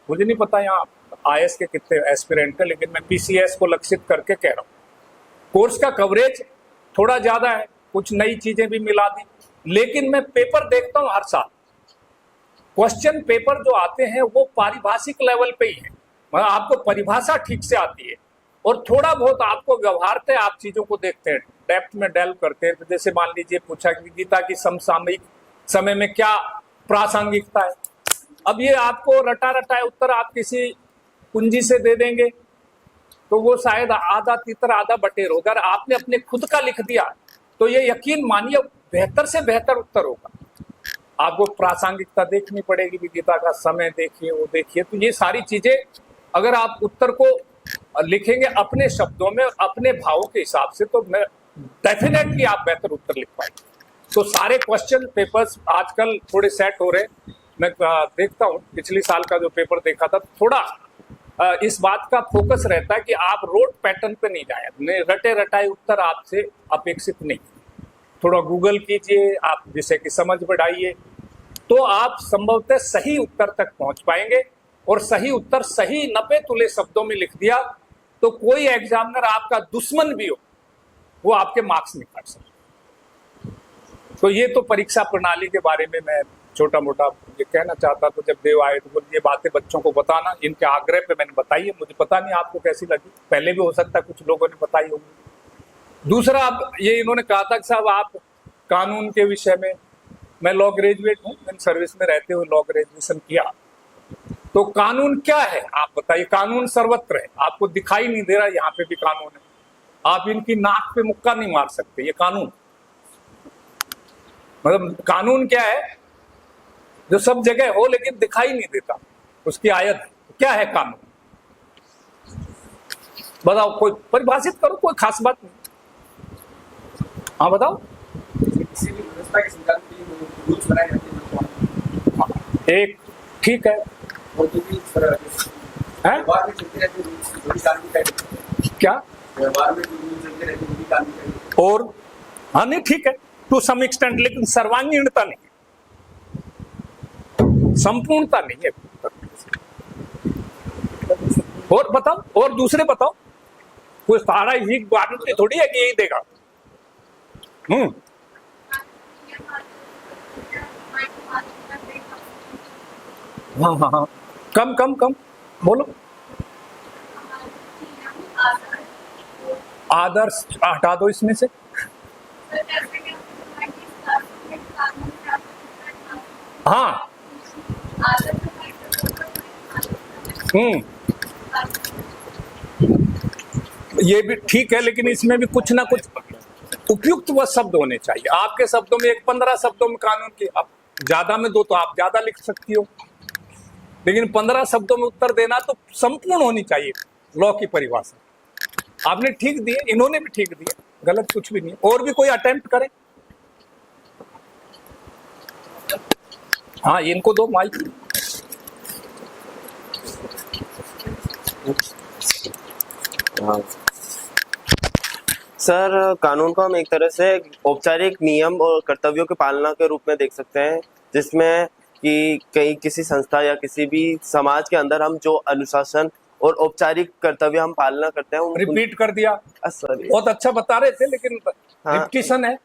मुझे नहीं पता यहाँ आईएएस के कितने एस्पिरेंट है, लेकिन मैं पीसीएस को लक्षित करके कह रहा हूँ। कोर्स का कवरेज थोड़ा ज्यादा है, कुछ नई चीजें भी मिला दी, लेकिन मैं पेपर देखता हूँ हर साल। क्वेश्चन पेपर जो आते हैं वो पारिभाषिक लेवल पे ही है, मतलब आपको परिभाषा ठीक से आती है, और थोड़ा बहुत आपको व्यवहारते आप चीजों को देखते हैं, डेप्थ में डेल्व करते हैं। तो जैसे मान लीजिए पूछा कि गीता की समसामयिक समय में क्या प्रासंगिकता है, अब ये आपको रटा रटाए उत्तर आप किसी कुंजी से दे देंगे तो वो शायद आधा तीतर आधा बटेर होगा। अगर आपने अपने खुद का लिख दिया तो ये यकीन मानिए बेहतर से बेहतर उत्तर होगा। आपको प्रासंगिकता देखनी पड़ेगी, गीता का समय देखिए, वो देखिए। तो ये सारी चीजें अगर आप उत्तर को लिखेंगे अपने शब्दों में, अपने भावों के हिसाब से, तो मैं डेफिनेटली आप बेहतर उत्तर लिख पाएंगे। तो सारे क्वेश्चन पेपर्स आजकल थोड़े सेट हो रहे हैं। मैं देखता हूँ पिछली साल का जो पेपर देखा था, थोड़ा इस बात का फोकस रहता है कि आप रोड पैटर्न पे नहीं जाए, रटे रटाए उत्तर आपसे अपेक्षित नहीं। थोड़ा गूगल कीजिए, आप जिसे कि समझ बढ़ाइए, तो आप संभवतः सही उत्तर तक पहुंच पाएंगे। और सही उत्तर सही नपे तुले शब्दों में लिख दिया तो कोई एग्जामिनर आपका दुश्मन भी हो वो आपके मार्क्स नहीं काट सकता। तो ये तो परीक्षा प्रणाली के बारे में मैं छोटा मोटा ये कहना चाहता। तो जब देव आए तो ये बातें बच्चों को बताना, इनके आग्रह पे मैंने बताई है। मुझे पता नहीं आपको कैसी लगी, पहले भी हो सकता है कुछ लोगों ने बताई होगी। दूसरा, अब ये इन्होंने कहा था कि साहब आप कानून के विषय में, मैं लॉ ग्रेजुएट हूँ, मैंने सर्विस में रहते हुए लॉ ग्रेजुएशन किया, तो कानून क्या है आप बताइए। कानून सर्वत्र है, आपको दिखाई नहीं दे रहा, यहाँ पे भी कानून है। आप इनकी नाक पे मुक्का नहीं मार सकते, ये कानून। मतलब कानून क्या है, जो सब जगह हो लेकिन दिखाई नहीं देता, उसकी आयत है। क्या है कानून, बताओ, कोई परिभाषित करो, कोई खास बात नहीं। हाँ बताओ। किसी भी व्यवस्था के संचालन के लिए रूल्स बनाए जाते हैं, एक ठीक है, और जो भी व्यवहार में चलते रहते हैं रूल्स, वो भी कानूनी टाइप। क्या व्यवहार में जो रूल्स चलते रहते हैं वो भी कानूनी टाइप। और हाँ नहीं ठीक है टू सम एक्सटेंट, लेकिन सर्वांगीणता नहीं है, संपूर्णता नहीं है। और बताओ, और दूसरे बताओ, कोई सारा ही गारंटी थोड़ी है कि यही देगा। हाँ हाँ हाँ, कम कम कम बोलो। आदर्श हटा दो इसमें से। हाँ ये भी ठीक है, लेकिन इसमें भी कुछ ना कुछ उपयुक्त व शब्द होने चाहिए। आपके शब्दों में 15 शब्दों में कानून की, अब ज्यादा में दो तो आप ज्यादा लिख सकती हो, लेकिन 15 शब्दों में उत्तर देना तो संपूर्ण होनी चाहिए लॉ की परिभाषा। आपने ठीक दिए, इन्होंने भी ठीक दिए, गलत कुछ भी नहीं। और भी कोई अटेम्प्ट करे? हाँ इनको दो माइक। सर, कानून को हम एक तरह से औपचारिक नियम और कर्तव्यों की पालना के रूप में देख सकते हैं, जिसमें कि कहीं किसी संस्था या किसी भी समाज के अंदर हम जो अनुशासन और औपचारिक कर्तव्य हम पालना करते हैं। रिपीट कर दिया सर, बहुत अच्छा बता रहे थे, लेकिन रिपीटिशन है।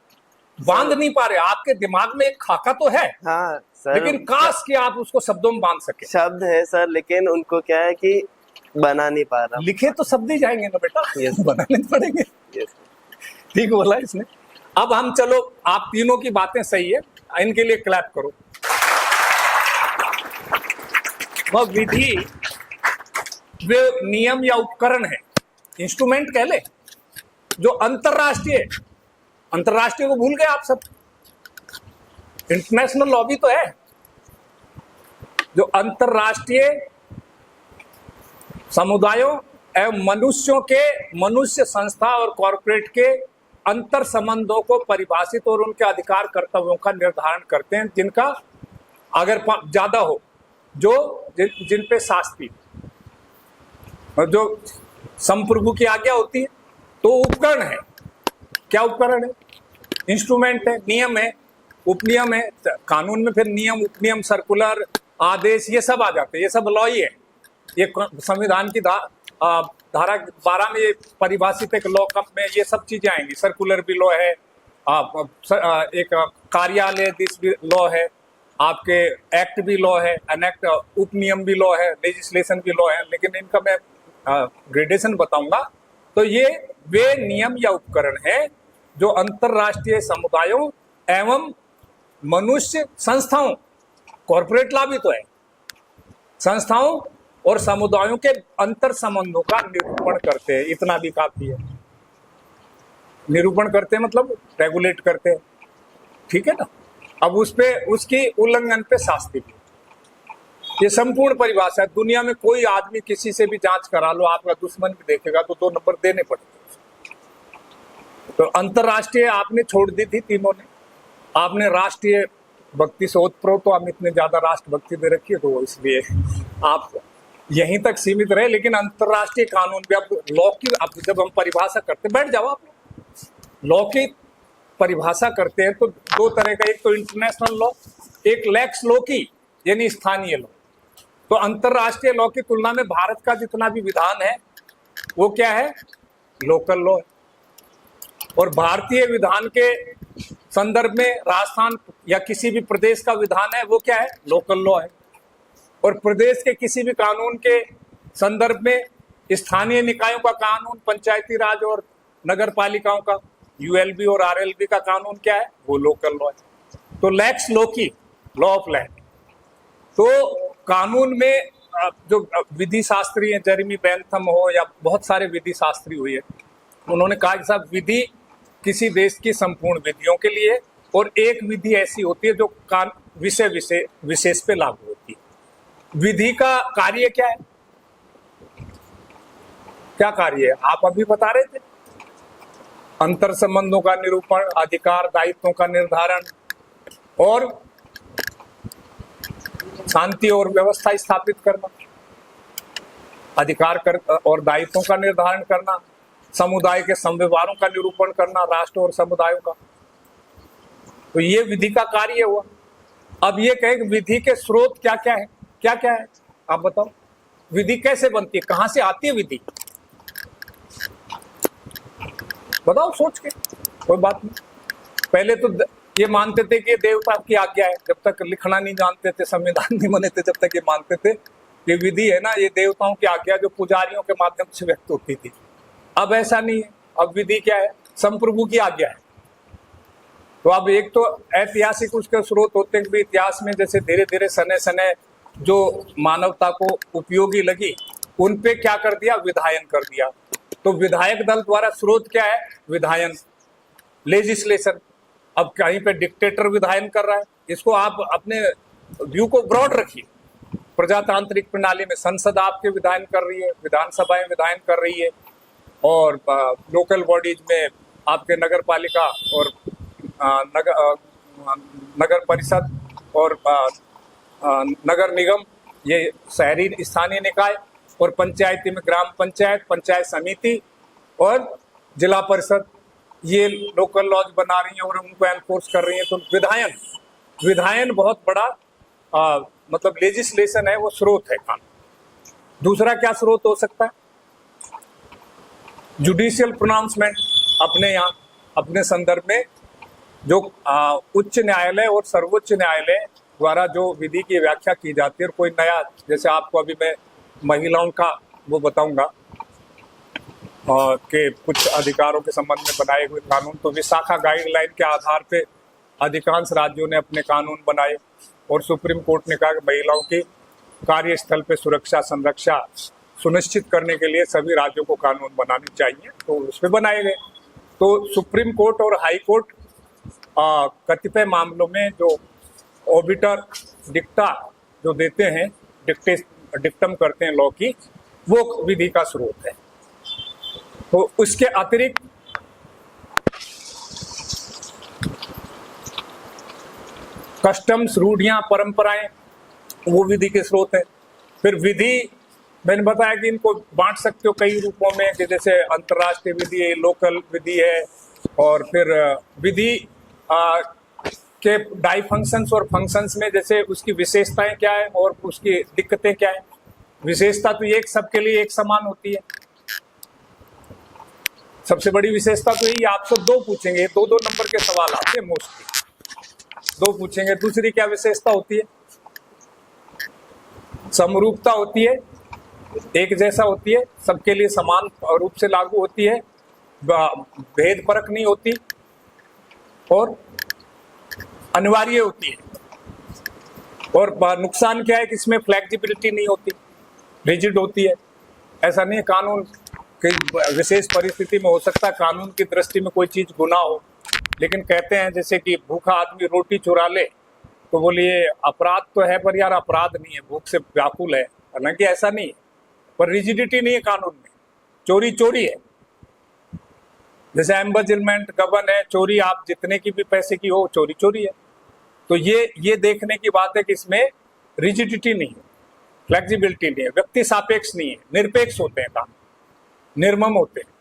बांध नहीं पा रहे। आपके दिमाग में एक खाका तो है, हाँ सर, लेकिन काश कि आप उसको शब्दों में बांध सके। शब्द है सर, लेकिन उनको क्या है कि बना नहीं पा रहा। लिखे तो शब्द ही जाएंगे ना बेटा, Yes. बनाने पड़ेंगे। Yes. ठीक बोला इसने। अब हम चलो, आप तीनों की बातें सही है, इनके लिए क्लैप करो। वह विधि, वे नियम या उपकरण है, इंस्ट्रूमेंट कह ले, जो अंतरराष्ट्रीय को भूल गए आप सब। इंटरनेशनल लॉ भी तो है, जो अंतरराष्ट्रीय समुदायों एवं मनुष्य संस्था और कॉरपोरेट के अंतर संबंधों को परिभाषित और उनके अधिकार कर्तव्यों का निर्धारण करते हैं, जिनका अगर ज्यादा हो, जिन पे शास्ति और जो संप्रभु की आज्ञा होती है, तो उपकरण है। क्या उपकरण है? इंस्ट्रूमेंट है, नियम है, उपनियम है। कानून में फिर नियम, उपनियम, सर्कुलर, आदेश, ये सब आ जाते हैं, ये सब लॉ ही है। ये संविधान की धारा 12 में ये परिभाषित एक लॉ कप में ये सब चीजें आएंगी। सर्कुलर भी लॉ है, एक कार्यालय दिस भी लॉ है, आपके एक्ट भी लॉ है, एनेक्ट उपनियम भी लॉ है, लेजिस्लेशन भी लॉ है। लेकिन इनका मैं ग्रेडेशन बताऊंगा। तो ये वे नियम या उपकरण है जो अंतरराष्ट्रीय समुदायों एवं मनुष्य संस्थाओं, कॉर्पोरेट लॉ भी तो है, संस्थाओं और समुदायों के अंतर संबंधों का निरूपण करते हैं। इतना भी काफी है। निरूपण करते हैं मतलब रेगुलेट करते हैं, ठीक है ना। अब उस पे, उसकी उल्लंघन पे शास्ति भी। ये संपूर्ण परिभाषा है। दुनिया में कोई आदमी किसी से भी जांच करा लो, आपका दुश्मन भी देखेगा तो 2 नंबर देने पड़ेंगे। तो अंतरराष्ट्रीय आपने छोड़ दी थी तीनों ने, आपने राष्ट्रीय भक्ति से ओतप्रोत, तो हम इतने ज्यादा राष्ट्र भक्ति दे रखी है, तो इसलिए आप यहीं तक सीमित रहे। लेकिन अंतरराष्ट्रीय कानून भी, अब लॉ की, अब जब हम परिभाषा करते, बैठ जाओ आप, लॉ की परिभाषा करते हैं तो 2 तरह का, एक तो इंटरनेशनल लॉ, एक लेक्स लॉ की यानी स्थानीय लॉ। तो अंतरराष्ट्रीय लॉ की तुलना में भारत का जितना भी विधान है वो क्या है? लोकल लॉ है। और भारतीय विधान के संदर्भ में राजस्थान या किसी भी प्रदेश का विधान है वो क्या है? लोकल लॉ है। और प्रदेश के किसी भी कानून के संदर्भ में स्थानीय निकायों का कानून, पंचायती राज और नगर पालिकाओं का, यूएलबी और आरएलबी का कानून क्या है? वो लोकल लॉ है। तो लेक्स लॉ की, लॉ ऑफ लैंड। तो कानून में जो विधि शास्त्री है, जेरेमी बेंथम हो या बहुत सारे विधि शास्त्री हुए, उन्होंने कहा कि साहब विधि किसी देश की संपूर्ण विधियों के लिए, और एक विधि ऐसी होती है जो विषय विशेष पे लागू होती है। विधि का कार्य क्या है? क्या कार्य है? आप अभी बता रहे थे, अंतर संबंधों का निरूपण, अधिकार दायित्वों का निर्धारण और शांति और व्यवस्था स्थापित करना, अधिकार और दायित्वों का निर्धारण करना, समुदाय के संव्यवहारों का निरूपण करना, राष्ट्र और समुदायों का। तो ये विधि का कार्य हुआ। अब ये कहें विधि के स्रोत क्या क्या है? क्या क्या है आप बताओ? विधि कैसे बनती है? कहां से आती है विधि? बताओ सोच के, कोई बात नहीं। पहले तो ये मानते थे कि देवता की आज्ञा है, जब तक लिखना नहीं जानते थे, संविधान नहीं बने थे, जब तक ये मानते थे कि विधि है ना, ये देवताओं की आज्ञा जो पुजारियों के माध्यम से व्यक्त होती थी। अब ऐसा नहीं है। अब विधि क्या है? संप्रभु की आज्ञा है। तो अब एक तो ऐतिहासिक उसके स्रोत होते हैं, इतिहास में जैसे धीरे धीरे सने सने जो मानवता को उपयोगी लगी, उन पे क्या कर दिया? विधायन कर दिया। तो विधायक दल द्वारा स्रोत क्या है? विधायन, लेजिस्लेशन। अब कहीं पे डिक्टेटर विधायन कर रहा है, इसको आप अपने व्यू को ब्रॉड रखिए। प्रजातांत्रिक प्रणाली में संसद आपके विधायन कर रही है, विधानसभाएं विधायन कर रही है, और लोकल बॉडीज में आपके नगर पालिका और नगर परिषद और नगर निगम, ये शहरी स्थानीय निकाय, और पंचायती में ग्राम पंचायत, पंचायत समिति और जिला परिषद, ये लोकल लॉज बना रही हैं और उनको एनफोर्स कर रही हैं। तो विधायन बहुत बड़ा मतलब लेजिस्लेशन है, वो स्रोत है कानून। दूसरा क्या स्रोत हो सकता है? Judicial pronouncement. अपने यहाँ अपने संदर्भ में जो उच्च न्यायालय और सर्वोच्च न्यायालय द्वारा जो विधि की व्याख्या की जाती है, और कोई नया, जैसे आपको अभी मैं महिलाओं का वो बताऊंगा के कुछ अधिकारों के संबंध में बनाए हुए कानून, तो विशाखा गाइडलाइन के आधार पे अधिकांश राज्यों ने अपने कानून बनाए, और सुप्रीम कोर्ट ने कहा कि महिलाओं की कार्यस्थल पे सुरक्षा संरक्षा सुनिश्चित करने के लिए सभी राज्यों को कानून बनाने चाहिए, तो उस पर बनाए गए। तो सुप्रीम कोर्ट और हाई कोर्ट कतिपय मामलों में जो ऑबिटर डिक्टा जो देते हैं, डिक्टम करते हैं लॉ की, वो विधि का स्रोत है। तो उसके अतिरिक्त कस्टम्स, रूढ़ियां, परंपराएं, वो विधि के स्रोत है। फिर विधि, मैंने बताया कि इनको बांट सकते हो कई रूपों में, कि जैसे अंतर्राष्ट्रीय विधि है, लोकल विधि है, और फिर विधि के डाई फंक्शंस और फंक्शंस में जैसे उसकी विशेषताएं क्या है और उसकी दिक्कतें क्या है। विशेषता तो एक सबके लिए एक समान होती है, सबसे बड़ी विशेषता तो यही। आपसे दो पूछेंगे, दो नंबर के सवाल आते हैं मोस्टली, दो पूछेंगे। दूसरी क्या विशेषता होती है? समरूपता होती है, एक जैसा होती है, सबके लिए समान रूप से लागू होती है, भेद परक नहीं होती, और अनिवार्य होती है। और नुकसान क्या है कि इसमें फ्लेक्सिबिलिटी नहीं होती, रिजिड होती है। ऐसा नहीं है कानून कई विशेष परिस्थिति में हो सकता है कानून की दृष्टि में कोई चीज गुनाह हो, लेकिन कहते हैं जैसे कि भूखा आदमी रोटी चुरा ले तो बोलिए अपराध तो है, पर यार अपराध नहीं है, भूख से व्याकुल है। हालांकि ऐसा नहीं है, पर रिजिडिटी नहीं है कानून में। चोरी चोरी है, जैसे एम्बेजलमेंट गबन है, चोरी आप जितने की भी पैसे की हो, चोरी चोरी है। तो ये देखने की बात है कि इसमें रिजिडिटी नहीं है, फ्लेक्सिबिलिटी नहीं है, व्यक्ति सापेक्ष नहीं है, निरपेक्ष होते हैं कानून, निर्मम होते हैं।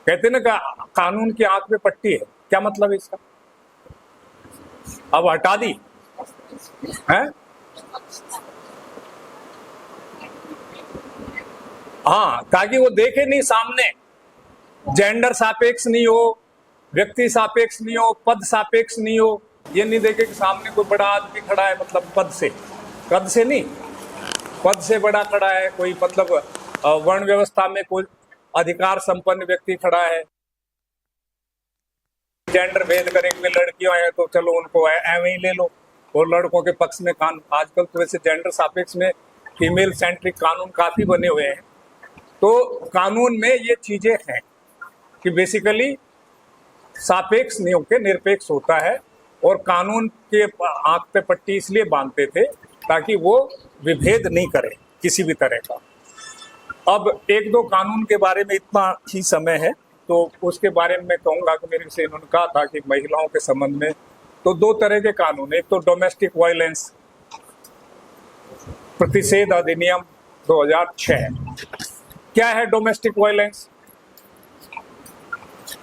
कहते हैं ना कानून की आंख में पट्टी है, क्या मतलब है इसका? अब हटा दी है? हाँ, ताकि वो देखे नहीं सामने, जेंडर सापेक्ष नहीं हो, व्यक्ति सापेक्ष नहीं हो, पद सापेक्ष नहीं हो। ये नहीं देखे कि सामने कोई बड़ा आदमी खड़ा है, मतलब पद से, कद से नहीं, पद से बड़ा खड़ा है कोई, मतलब वर्ण व्यवस्था में कोई अधिकार संपन्न व्यक्ति खड़ा है। जेंडर भेद करेंगे, लड़कियां हैं तो चलो उनको ऐਵੇਂ ही ले लो, और लड़कों के पक्ष में कानून। आजकल तो वैसे जेंडर सापेक्ष में फीमेल सेंट्रिक कानून काफी बने हुए हैं। तो कानून में ये चीजें हैं कि बेसिकली सापेक्ष नहीं होकर निरपेक्ष होता है, और कानून के आंख पे पट्टी इसलिए बांधते थे ताकि वो विभेद नहीं करे किसी भी तरह का। अब एक दो कानून के बारे में इतना ही समय है तो उसके बारे में मैं कहूँगा कि मेरे से इन्होंने कहा था कि महिलाओं के संबंध में तो दो तरह के कानून, एक तो डोमेस्टिक वायलेंस प्रतिषेध अधिनियम 2006। क्या है डोमेस्टिक वायलेंस?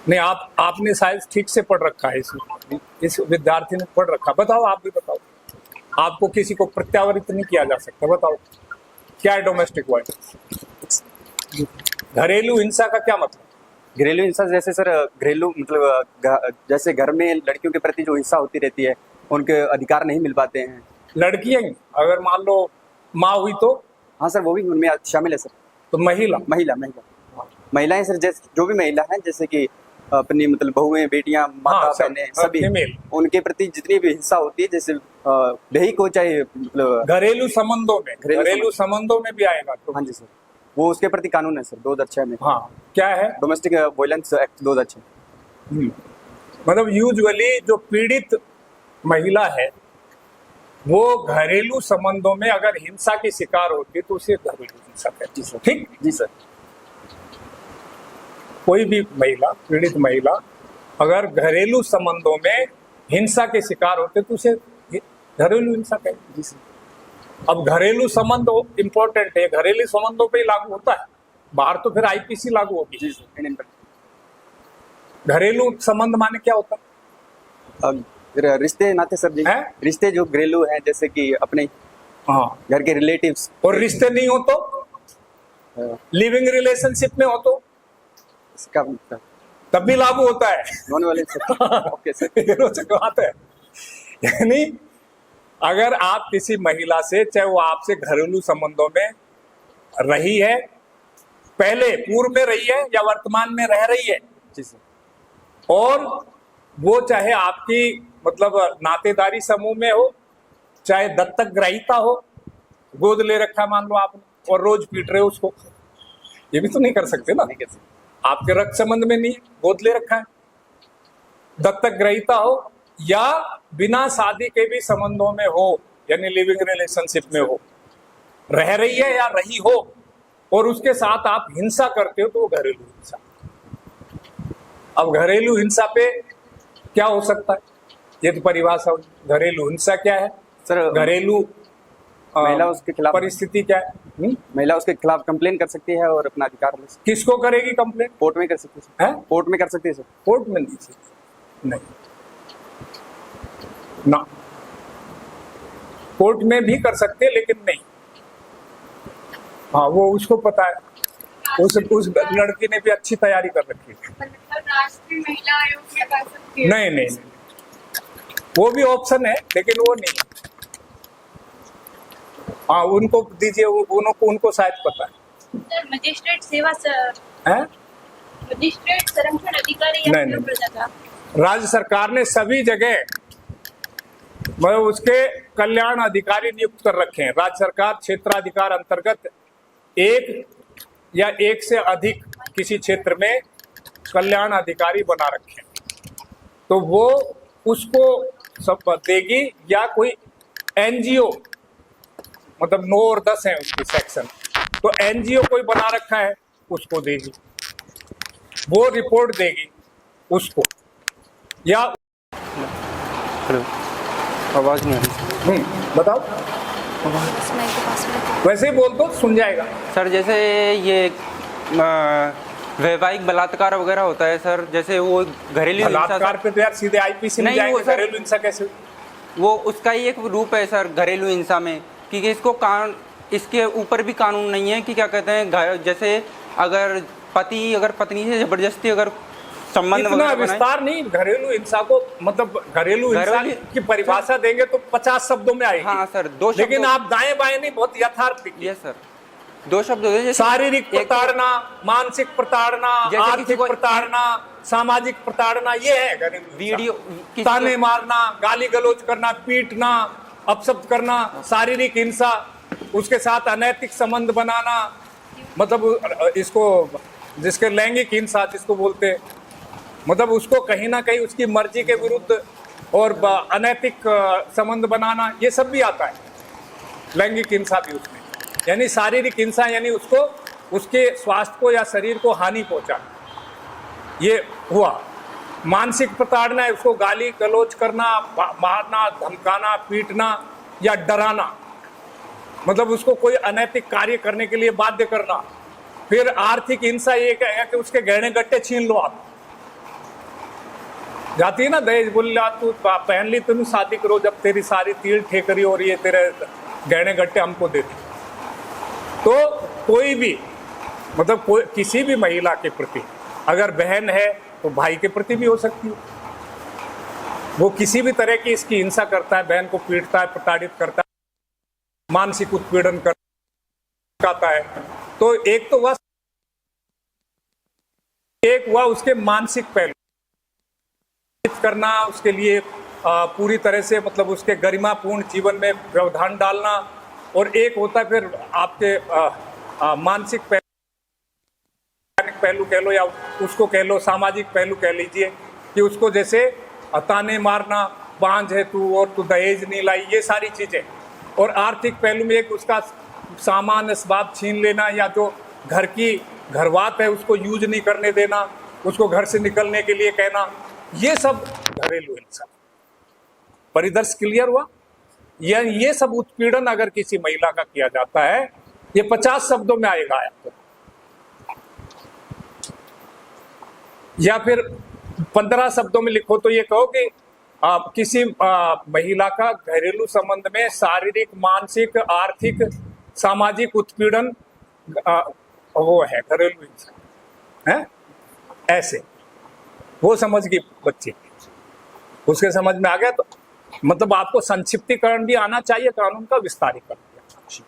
नहीं, आपने शायद ठीक से पढ़ रखा है, इस विद्यार्थी ने पढ़ रखा। बताओ, आप भी बताओ, आपको किसी को प्रत्यावर्तित नहीं किया जा सकता। बताओ क्या है डोमेस्टिक वायलेंस? घरेलू हिंसा का क्या मतलब? घरेलू हिंसा जैसे सर, घरेलू मतलब जैसे घर में लड़कियों के प्रति जो हिंसा होती रहती है, उनके अधिकार नहीं मिल पाते हैं। लड़कियां अगर मान लो माँ हुई तो? हाँ सर, वो भी उनमें शामिल है सर। तो महिलाएं सर, जैसे जो भी महिला हैं, जैसे कि अपनी मतलब बहुएं, बेटियां, माता, बहनें, सभी उनके प्रति जितनी भी हिंसा होती है, जैसे दैहिक हो चाहे मतलब घरेलू संबंधों में भी आएगा तो? हाँ जी सर, वो उसके प्रति कानून है सर 2006 में। हाँ, क्या है? Domestic violence act 2006। मतलब यूजुअली जो पीड़ित महिला है वो घरेलू संबंधों में अगर हिंसा की शिकार होती है तो उसे घरेलू हिंसा कहते हैं। ठीक? जी सर। कोई भी महिला, पीड़ित महिला अगर घरेलू संबंधों में हिंसा के शिकार होते तो उसे घरेलू हिंसा कहते हैं। जी सर। अब घरेलू संबंध इंपॉर्टेंट है, घरेलू संबंधों पे ही लागू होता है, बाहर तो फिर आईपीसी लागू होगी। जी सर। घरेलू संबंध माने क्या होता है? रिश्ते नाते सर जी, रिश्ते जो घरेलू हैं, जैसे कि अपने घर के रिलेटिव्स। और रिश्ते नहीं हो तो लिविंग रिलेशनशिप में हो तो? इसका मतलब तब भी लागू होता है। Non violence okay sir. ये रोचक बात है। यानी अगर आप किसी महिला से, चाहे वो आपसे घरेलू संबंधों में रही है, पहले पूर्व में रही है या वर्तमान में रह रही है, जी सर, और वो चाहे आपकी मतलब नातेदारी समूह में हो, चाहे दत्तक ग्रहीता हो, गोद ले रखा है मान लो आपने और रोज पीट रहे हो उसको, ये भी तो नहीं कर सकते ना। नहीं कर सकते। आपके रक्त संबंध में नहीं है, गोद ले रखा है, दत्तक ग्रहीता हो या बिना शादी के भी संबंधों में हो, यानी लिविंग रिलेशनशिप में हो, रह रही है या रही हो, और उसके साथ आप हिंसा करते हो, तो वो घरेलू हिंसा। अब घरेलू हिंसा पे क्या हो सकता है, ये तो परिभाषा हुई। घरेलू हिंसा क्या है सर, घरेलू महिला उसके खिलाफ, परिस्थिति क्या है? महिला उसके खिलाफ कंप्लेन कर सकती है और अपना अधिकार ले सकती किसको करेगी कंप्लेन? है। कोर्ट में कर सकती है है सर, कोर्ट में कर सकती है सर। कोर्ट में नहीं ना, कोर्ट में भी कर सकते लेकिन नहीं। हाँ, वो उसको पता है, उस लड़की ने भी अच्छी तैयारी कर रखी है। मतलब राष्ट्रीय महिला आयोग में कर सकती है? नहीं, वो भी ऑप्शन है लेकिन वो नहीं। हाँ, उनको दीजिए, उनको शायद पता है। सर, मजिस्ट्रेट सेवा है? मजिस्ट्रेट संरक्षण अधिकारी या नहीं। प्रजाता? राज्य सरकार ने सभी जगह मतलब उसके कल्याण अधिकारी नियुक्त कर रखे हैं। राज्य सरकार क्षेत्राधिकार अंतर्गत एक या एक से अधिक किसी क्षेत्र में कल्याण अधिकारी बना रखे हैं, तो वो उसको सब देगी, या कोई एनजीओ, मतलब 9 और 10 है उसकी सेक्शन, तो एनजीओ कोई बना रखा है उसको देगी, वो रिपोर्ट देगी उसको, या आवाज नहीं आ रही। बताओ, वैसे ही बोल दो सुन जाएगा। सर जैसे ये वैवाहिक बलात्कार वगैरह होता है सर, जैसे वो घरेलू हिंसा बलात्कार पे तो यार सीधे आईपीसी में नहीं, वो जाएंगे, सर- घरेलू हिंसा कैसे? वो उसका ही एक रूप है सर घरेलू हिंसा में, क्योंकि इसको इसके ऊपर भी कानून नहीं है कि क्या कहते हैं, जैसे अगर पति अगर पत्नी से जबरदस्ती अगर संबंध इतना वगैरह बनाए। विस्तार नहीं, घरेलू हिंसा को मतलब घरेलू हिंसा की परिभाषा देंगे तो 50 शब्दों में आएगी। हाँ सर, 2 शब्द। लेकिन आप दाएं बाएं नहीं, बहुत यथार्थ लिखिए। यस सर, 2 शब्द होते हैं, जैसे शारीरिक एक- प्रताड़ना, मानसिक प्रताड़ना, जैसे किसी आर्थिक को- प्रताड़ना, सामाजिक प्रताड़ना, ये है घरेलू वीडियो हिंसा। ताने मारना, गाली गलौज करना, पीटना, अपशब्द करना, शारीरिक हिंसा, उसके साथ अनैतिक संबंध बनाना, मतलब इसको जिसके लैंगिक हिंसा जिसको बोलते, मतलब उसको कहीं ना कहीं उसकी मर्जी के विरुद्ध और अनैतिक संबंध बनाना, ये सब भी आता है। लैंगिक हिंसा भी उसमें, यानी शारीरिक हिंसा, यानी उसको उसके स्वास्थ्य को या शरीर को हानि पहुंचाना, ये हुआ। मानसिक प्रताड़ना है, उसको गाली गलौज करना, मारना, धमकाना, पीटना या डराना, मतलब उसको कोई अनैतिक कार्य करने के लिए बाध्य करना। फिर आर्थिक हिंसा ये है कि उसके गहने गट्टे छीन लो आप। जाती है ना दहेज, बोल तू पहन ली, तुम शादी करो, जब तेरी सारी तीर ठेकरी और ये तेरे गहने गट्टे हमको दे दे। तो कोई भी मतलब कोई किसी भी महिला के प्रति, अगर बहन है तो भाई के प्रति भी हो सकती है, वो किसी भी तरह की इसकी हिंसा करता है, बहन को पीटता है, प्रताड़ित करता है, मानसिक उत्पीड़न करता है, तो एक तो वह उसके मानसिक पहलू करना, उसके लिए पूरी तरह से मतलब उसके गरिमापूर्ण जीवन में व्यवधान डालना, और एक होता है फिर आपके मानसिक पहलू कह लो या उसको कह लो सामाजिक पहलू कह लीजिए, कि उसको जैसे ताने मारना, बांझ है तू और तू दहेज नहीं लाई, ये सारी चीजें। और आर्थिक पहलू में एक उसका सामान असबाब छीन लेना, या जो घर की घरवात है उसको यूज नहीं करने देना, उसको घर से निकलने के लिए कहना, ये सब घरेलू हिंसा। परिदर्श क्लियर हुआ? ये सब उत्पीड़न अगर किसी महिला का किया जाता है, ये 50 शब्दों में आएगा आपको, या फिर 15 शब्दों में लिखो तो ये कहो कि किसी महिला का घरेलू संबंध में शारीरिक, मानसिक, आर्थिक, सामाजिक उत्पीड़न वो है घरेलू हिंसा है, ऐसे। वो समझ गई बच्ची, उसके समझ में आ गया। तो मतलब आपको संक्षिप्तीकरण भी आना चाहिए, कानून का विस्तारीकरण भी आना चाहिए।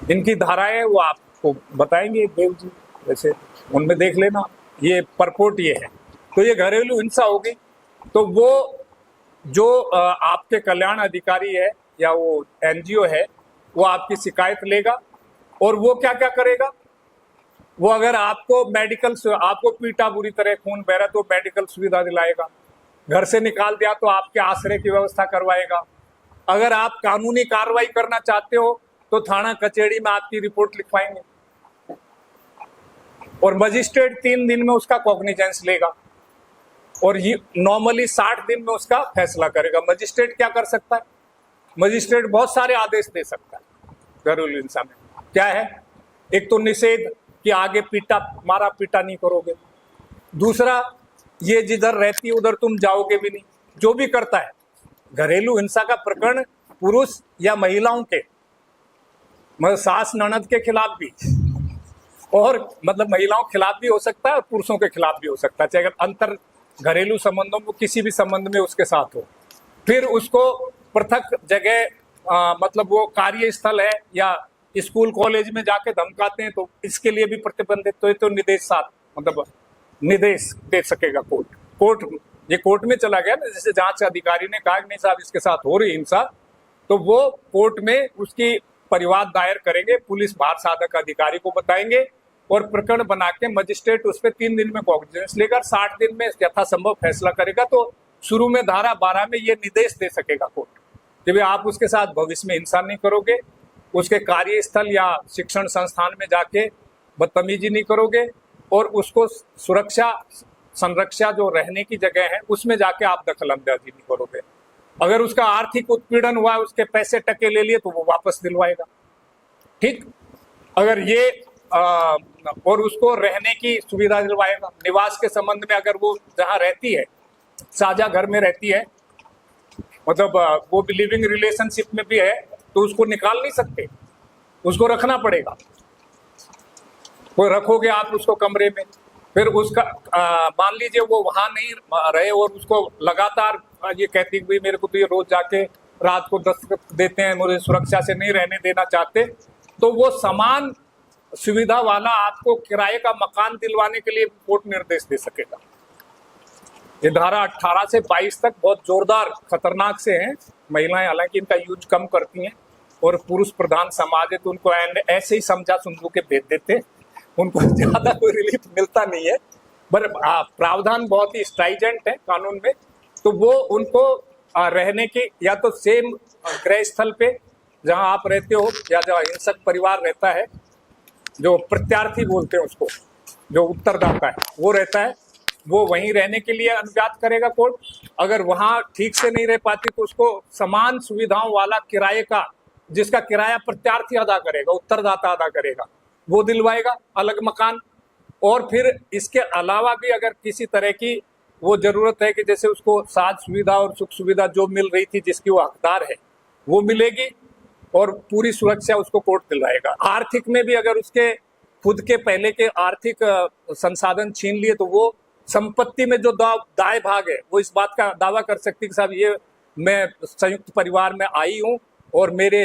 इनकी धाराएं वो आपको बताएंगे देव जी, वैसे उनमें देख लेना। ये परपोर्ट ये है। तो ये घरेलू हिंसा होगी, तो वो जो आपके कल्याण अधिकारी है या वो एनजीओ है, वो आपकी शिकायत लेगा और वो क्या क्या करेगा, वो अगर आपको आपको पीटा बुरी तरह, खून बह रहा, तो मेडिकल सुविधा दिलाएगा। घर से निकाल दिया तो आपके आश्रय की व्यवस्था करवाएगा। अगर आप कानूनी कार्रवाई करना चाहते हो तो थाना कचहरी में आपकी रिपोर्ट लिखवाएंगे और मजिस्ट्रेट 3 दिन में उसका कॉग्निजेंस लेगा और ये नॉर्मली 60 दिन में उसका फैसला करेगा। मजिस्ट्रेट क्या कर सकता है? मजिस्ट्रेट बहुत सारे आदेश दे सकता है घरेलू हिंसा में। क्या है? एक तो निषेध कि आगे मारा पीटा नहीं करोगे। दूसरा, ये जिधर रहती है उधर तुम जाओगे भी नहीं। जो भी करता है घरेलू हिंसा का प्रकरण पुरुष या महिलाओं के, मतलब सास ननद के खिलाफ भी, और मतलब महिलाओं के खिलाफ भी हो सकता है और पुरुषों के खिलाफ भी हो सकता है, चाहे अगर अंतर घरेलू संबंधों में किसी भी संबंध में उसके साथ हो। फिर उसको पृथक जगह मतलब वो कार्यस्थल है या स्कूल कॉलेज में जाके धमकाते हैं, तो इसके लिए भी प्रतिबंधित। तो ये तो निर्देश दे सकेगा कोर्ट। ये कोर्ट में चला गया ना, जैसे जांच अधिकारी ने कहा कि नहीं साहब इसके साथ हो रही हिंसा, तो वो कोर्ट में उसकी परिवाद दायर करेंगे, पुलिस बाहर साधक अधिकारी को बताएंगे और प्रकरण बना के मजिस्ट्रेट उस पर 3 दिन में कॉग्निजेंस लेकर 60 दिन में यथासंभव फैसला करेगा। तो शुरू में धारा 12 में ये निर्देश दे सकेगा कोर्ट कि भाई आप उसके साथ भविष्य में हिंसा नहीं करोगे, उसके कार्यस्थल या शिक्षण संस्थान में जाके बदतमीजी नहीं करोगे और उसको सुरक्षा संरक्षा जो रहने की जगह है उसमें जाके आप दखल अंदाजी नहीं करोगे। अगर उसका आर्थिक उत्पीड़न हुआ, उसके पैसे टके ले लिए, तो वो वापस दिलवाएगा। ठीक, अगर ये और उसको रहने की सुविधा दिलवाएगा। निवास के संबंध में अगर वो जहाँ रहती है, साझा घर में रहती है, मतलब वो भी लिविंग रिलेशनशिप में भी है, तो उसको निकाल नहीं सकते, उसको रखना पड़ेगा। कोई रखोगे आप उसको कमरे में, फिर उसका मान लीजिए वो वहां नहीं रहे और उसको लगातार ये कहती है भाई मेरे को तो ये रोज जाके रात को दस्तक देते हैं, मुझे सुरक्षा से नहीं रहने देना चाहते, तो वो समान सुविधा वाला आपको किराए का मकान दिलवाने के लिए कोर्ट निर्देश दे सकेगा। ये धारा 18 से 22 तक बहुत जोरदार खतरनाक से हैं। महिलाएं हालांकि इनका यूज कम करती हैं और पुरुष प्रधान समाज है तो उनको ऐसे ही समझा सुनू के भेज देते, उनको ज्यादा कोई रिलीफ मिलता नहीं है। पर प्रावधान बहुत ही स्ट्राइजेंट है कानून में, तो वो उनको रहने की या तो सेम गृह स्थल पे जहां आप रहते हो या जहां हिंसक परिवार रहता है, जो प्रत्यार्थी बोलते हैं उसको, जो उत्तरदाता है वो रहता है, वो वहीं रहने के लिए अनुज्ञात करेगा कोर्ट। अगर वहां ठीक से नहीं रह पाती तो उसको समान सुविधाओं वाला किराए का, जिसका किराया प्रत्यार्थी अदा करेगा, उत्तरदाता अदा करेगा, वो दिलवाएगा अलग मकान। और फिर इसके अलावा भी अगर किसी तरह की वो जरूरत है कि जैसे उसको साज सुविधा और सुख सुविधा जो मिल रही थी जिसकी वो हकदार है वो मिलेगी और पूरी सुरक्षा उसको कोर्ट दिलवाएगा। आर्थिक में भी अगर उसके खुद के पहले के आर्थिक संसाधन छीन लिए तो वो संपत्ति में जो दाय भाग है वो इस बात का दावा कर सकती है कि साहब ये मैं संयुक्त परिवार में आई हूँ और मेरे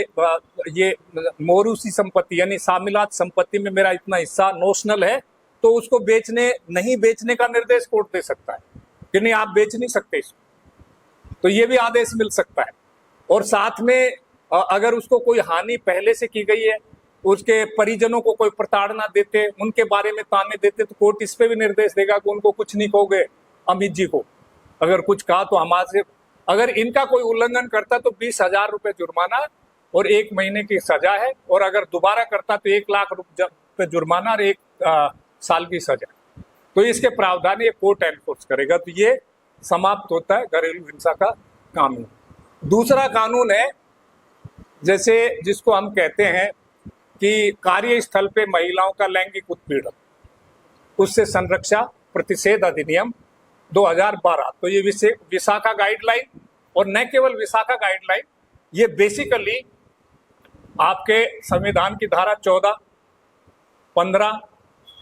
ये मोरूसी संपत्ति यानी शामिलात संपत्ति में मेरा इतना हिस्सा नोशनल है, तो उसको नहीं बेचने का निर्देश कोर्ट दे सकता है कि नहीं आप बेच नहीं सकते इसको, तो ये भी आदेश मिल सकता है। और साथ में अगर उसको कोई हानि पहले से की गई है, उसके परिजनों को कोई प्रताड़ना देते, उनके बारे में ताने देते, तो कोर्ट इस पे भी निर्देश देगा कि उनको कुछ नहीं कहोगे, अमित जी को अगर कुछ कहा तो हमारे, अगर इनका कोई उल्लंघन करता तो 20,000 रुपए जुर्माना और 1 महीने की सजा है, और अगर दोबारा करता तो 1 लाख रुपए जुर्माना और 1 साल की सजा। तो इसके प्रावधान ये कोर्ट एनफोर्स करेगा। तो ये समाप्त होता है घरेलू हिंसा का कानून। दूसरा कानून है जैसे जिसको हम कहते हैं कि कार्यस्थल पे महिलाओं का लैंगिक उत्पीड़न, उससे संरक्षा प्रतिषेध अधिनियम 2012। तो ये विशाखा गाइडलाइन, और न केवल विशाखा गाइडलाइन, ये बेसिकली आपके संविधान की धारा 14, 15,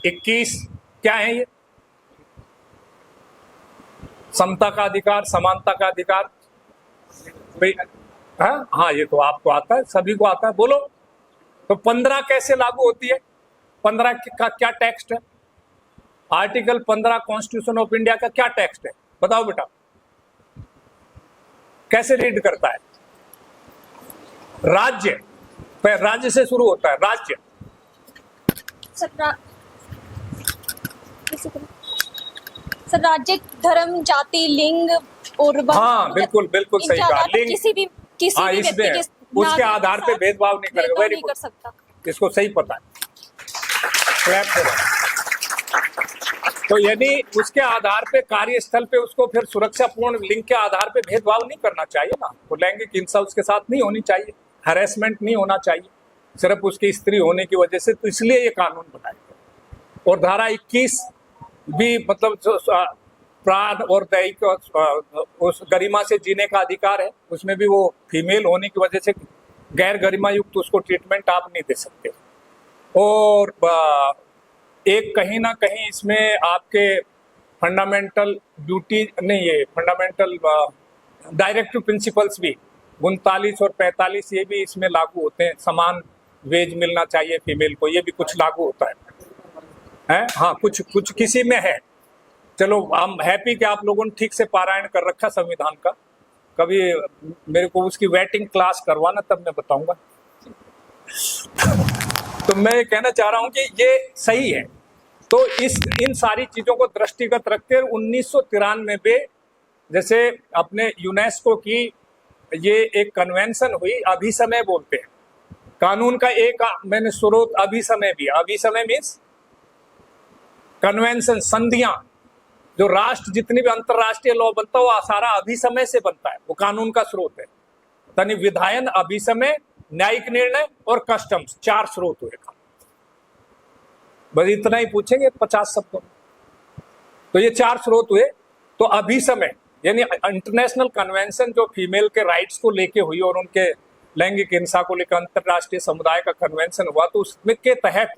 21 क्या है समता का अधिकार, समानता का अधिकार। भाई हाँ, ये तो आपको आता है, सभी को आता है, बोलो। तो 15 कैसे लागू होती है? 15 का क्या टेक्स्ट है? आर्टिकल 15 कॉन्स्टिट्यूशन ऑफ इंडिया का क्या टेक्स्ट है? बताओ बेटा, कैसे रीड करता है? राज्य, राज्य से शुरू होता है, राज्य। सर राज्य, धर्म, जाति, लिंग और हाँ बिल्कुल बिल्कुल सही कहा। लिंग, किसी भी व्यक्ति के उसके आधार पे भेदभाव नहीं करेगा। वेरी गुड, इसको सही पता है। क्लैप करो। तो यदि उसके आधार पे कार्यस्थल पे उसको फिर सुरक्षापूर्ण लिंग के आधार पे भेदभाव नहीं करना चाहिए ना। तो लैंगिक हिंसा उसके साथ नहीं होनी चाहिए, हैरेसमेंट नहीं होना चाहिए सिर्फ उसकी स्त्री होने की वजह से। तो इसलिए ये कानून बनाया गया। और धारा 21 भी मतलब प्राण और दैहिक उस गरिमा से जीने का अधिकार है, उसमें भी वो फीमेल होने की वजह से गैर गरिमा युक्त उसको ट्रीटमेंट आप नहीं दे सकते। और एक कहीं ना कहीं इसमें आपके फंडामेंटल ड्यूटी नहीं, ये फंडामेंटल डायरेक्टिव प्रिंसिपल्स भी 39 और 45 ये भी इसमें लागू होते हैं। समान वेज मिलना चाहिए फीमेल को, ये भी कुछ लागू होता है? हाँ, कुछ किसी में है। चलो, हम हैप्पी कि आप लोगों ने ठीक से पारायण कर रखा संविधान का। कभी मेरे को उसकी वेटिंग क्लास करवाना, तब मैं बताऊंगा। तो मैं कहना चाह रहा हूं कि ये सही है। तो इन सारी चीजों को दृष्टिगत रखते 1993 में जैसे अपने यूनेस्को की ये एक कन्वेंशन हुई, अभिसमय बोलते हैं कानून का। एक मैंने स्रोत अभिसमय भी, अभिसमय मीन्स कन्वेंशन, संधियां। जो राष्ट्र जितनी भी अंतरराष्ट्रीय लॉ बनता है वो सारा अभिसमय से बनता है, वो कानून का स्रोत है। यानी विधायन, अभिसमय, न्यायिक निर्णय और कस्टम्स, 4 स्रोत हुए। बस इतना ही पूछेंगे 50 शब्दों में। तो ये 4 स्रोत हुए। तो अभिसमय यानी इंटरनेशनल कन्वेंशन जो फीमेल के राइट्स को लेके हुई और उनके लैंगिक हिंसा को लेकर अंतरराष्ट्रीय समुदाय का कन्वेंशन हुआ, तो उसमें के तहत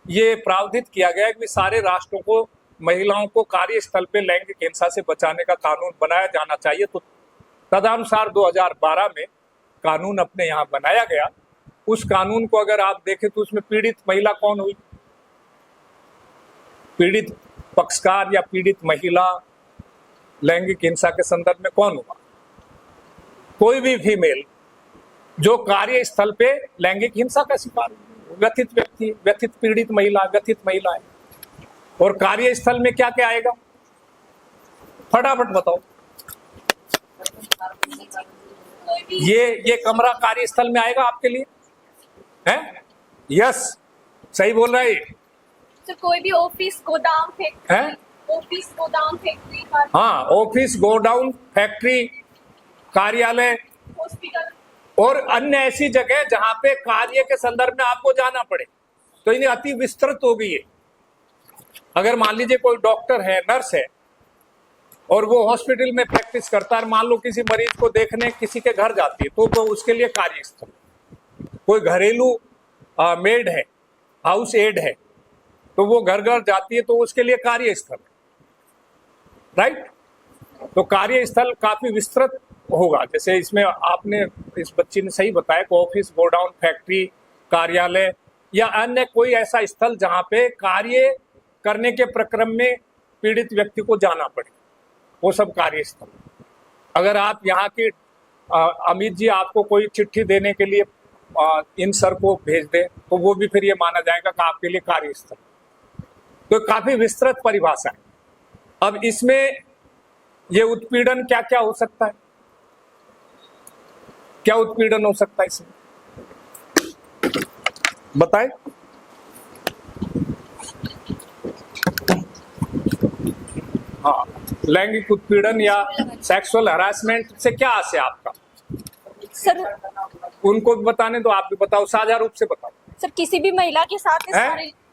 ये प्रावधान किया गया कि सारे राष्ट्रों को महिलाओं को कार्यस्थल पे लैंगिक हिंसा से बचाने का कानून बनाया जाना चाहिए। तो तदनुसार 2012 में कानून अपने यहाँ बनाया गया। उस कानून को अगर आप देखें तो उसमें पीड़ित महिला कौन हुई? पीड़ित पक्षकार या पीड़ित महिला लैंगिक हिंसा के संदर्भ में कौन हुआ? कोई भी फीमेल जो कार्यस्थल पे लैंगिक हिंसा का शिकार हुई, व्यथित व्यक्ति, व्यथित पीड़ित महिला, व्यथित महिला है। और कार्यस्थल में क्या क्या आएगा? फटाफट बताओ। ये कमरा कार्यस्थल में आएगा आपके लिए? हैं? यस, सही बोल रहा है। तो कोई भी ऑफिस, गोदाम, फैक्ट्री, ऑफिस, गोदाम, फैक्ट्री, हाँ, ऑफिस, गोडाउन, फैक्ट्री, कार्यालय, हॉस्पिटल और अन्य ऐसी जगह जहां पे कार्य के संदर्भ में आपको जाना पड़े। तो इन्हें अति विस्तृत हो गई है। अगर मान लीजिए कोई डॉक्टर है, नर्स है और वो हॉस्पिटल में प्रैक्टिस करता है, मान लो किसी मरीज को देखने किसी के घर जाती है, तो उसके लिए कार्यस्थल। कोई घरेलू मेड है, हाउस एड है, तो वो घर घर जाती है, तो उसके लिए कार्यस्थल, राइट? तो कार्यस्थल काफी विस्तृत होगा। जैसे इसमें आपने, इस बच्ची ने सही बताया कि ऑफिस, गोडाउन, फैक्ट्री, कार्यालय या अन्य कोई ऐसा स्थल जहां पे कार्य करने के प्रक्रम में पीड़ित व्यक्ति को जाना पड़े, वो सब कार्यस्थल। अगर आप यहाँ के अमित जी आपको कोई चिट्ठी देने के लिए इन सर को भेज दें, तो वो भी फिर ये माना जाएगा कि आपके लिए कार्यस्थल। तो काफी विस्तृत परिभाषा है। अब इसमें ये उत्पीड़न क्या क्या हो सकता है? क्या उत्पीड़न हो सकता है इसमें, बताएं? हाँ, लैंगिक उत्पीड़न या सेक्सुअल हरासमेंट से क्या आशय आपका? सर उनको भी बताने दो, आप भी बताओ, साझा रूप से बताओ। सर किसी भी महिला के साथ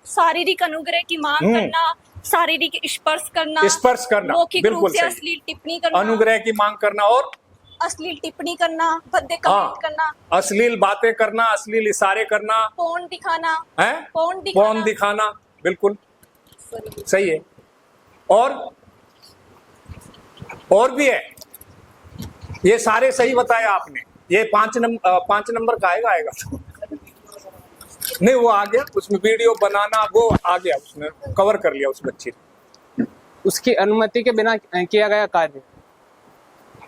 शारीरिक अनुग्रह की मांग करना, शारीरिक स्पर्श करना, मौखिक रूप से अश्लील टिप्पणी करना, अनुग्रह की मांग करना और अश्लील टिप्पणी करना, भद्दे कमेंट करना, अश्लील बातें करना, अश्लील इशारे करना, पौन दिखाना, पौन दिखाना, बिल्कुल सही है। और और भी है, ये सारे सही बताया आपने। ये 5 नंबर का आएगा नहीं, वो आ गया उसमें, वीडियो बनाना वो आ गया, उसमें कवर कर लिया उस बच्चे ने। उसकी अनुमति के बिना किया गया कार्य,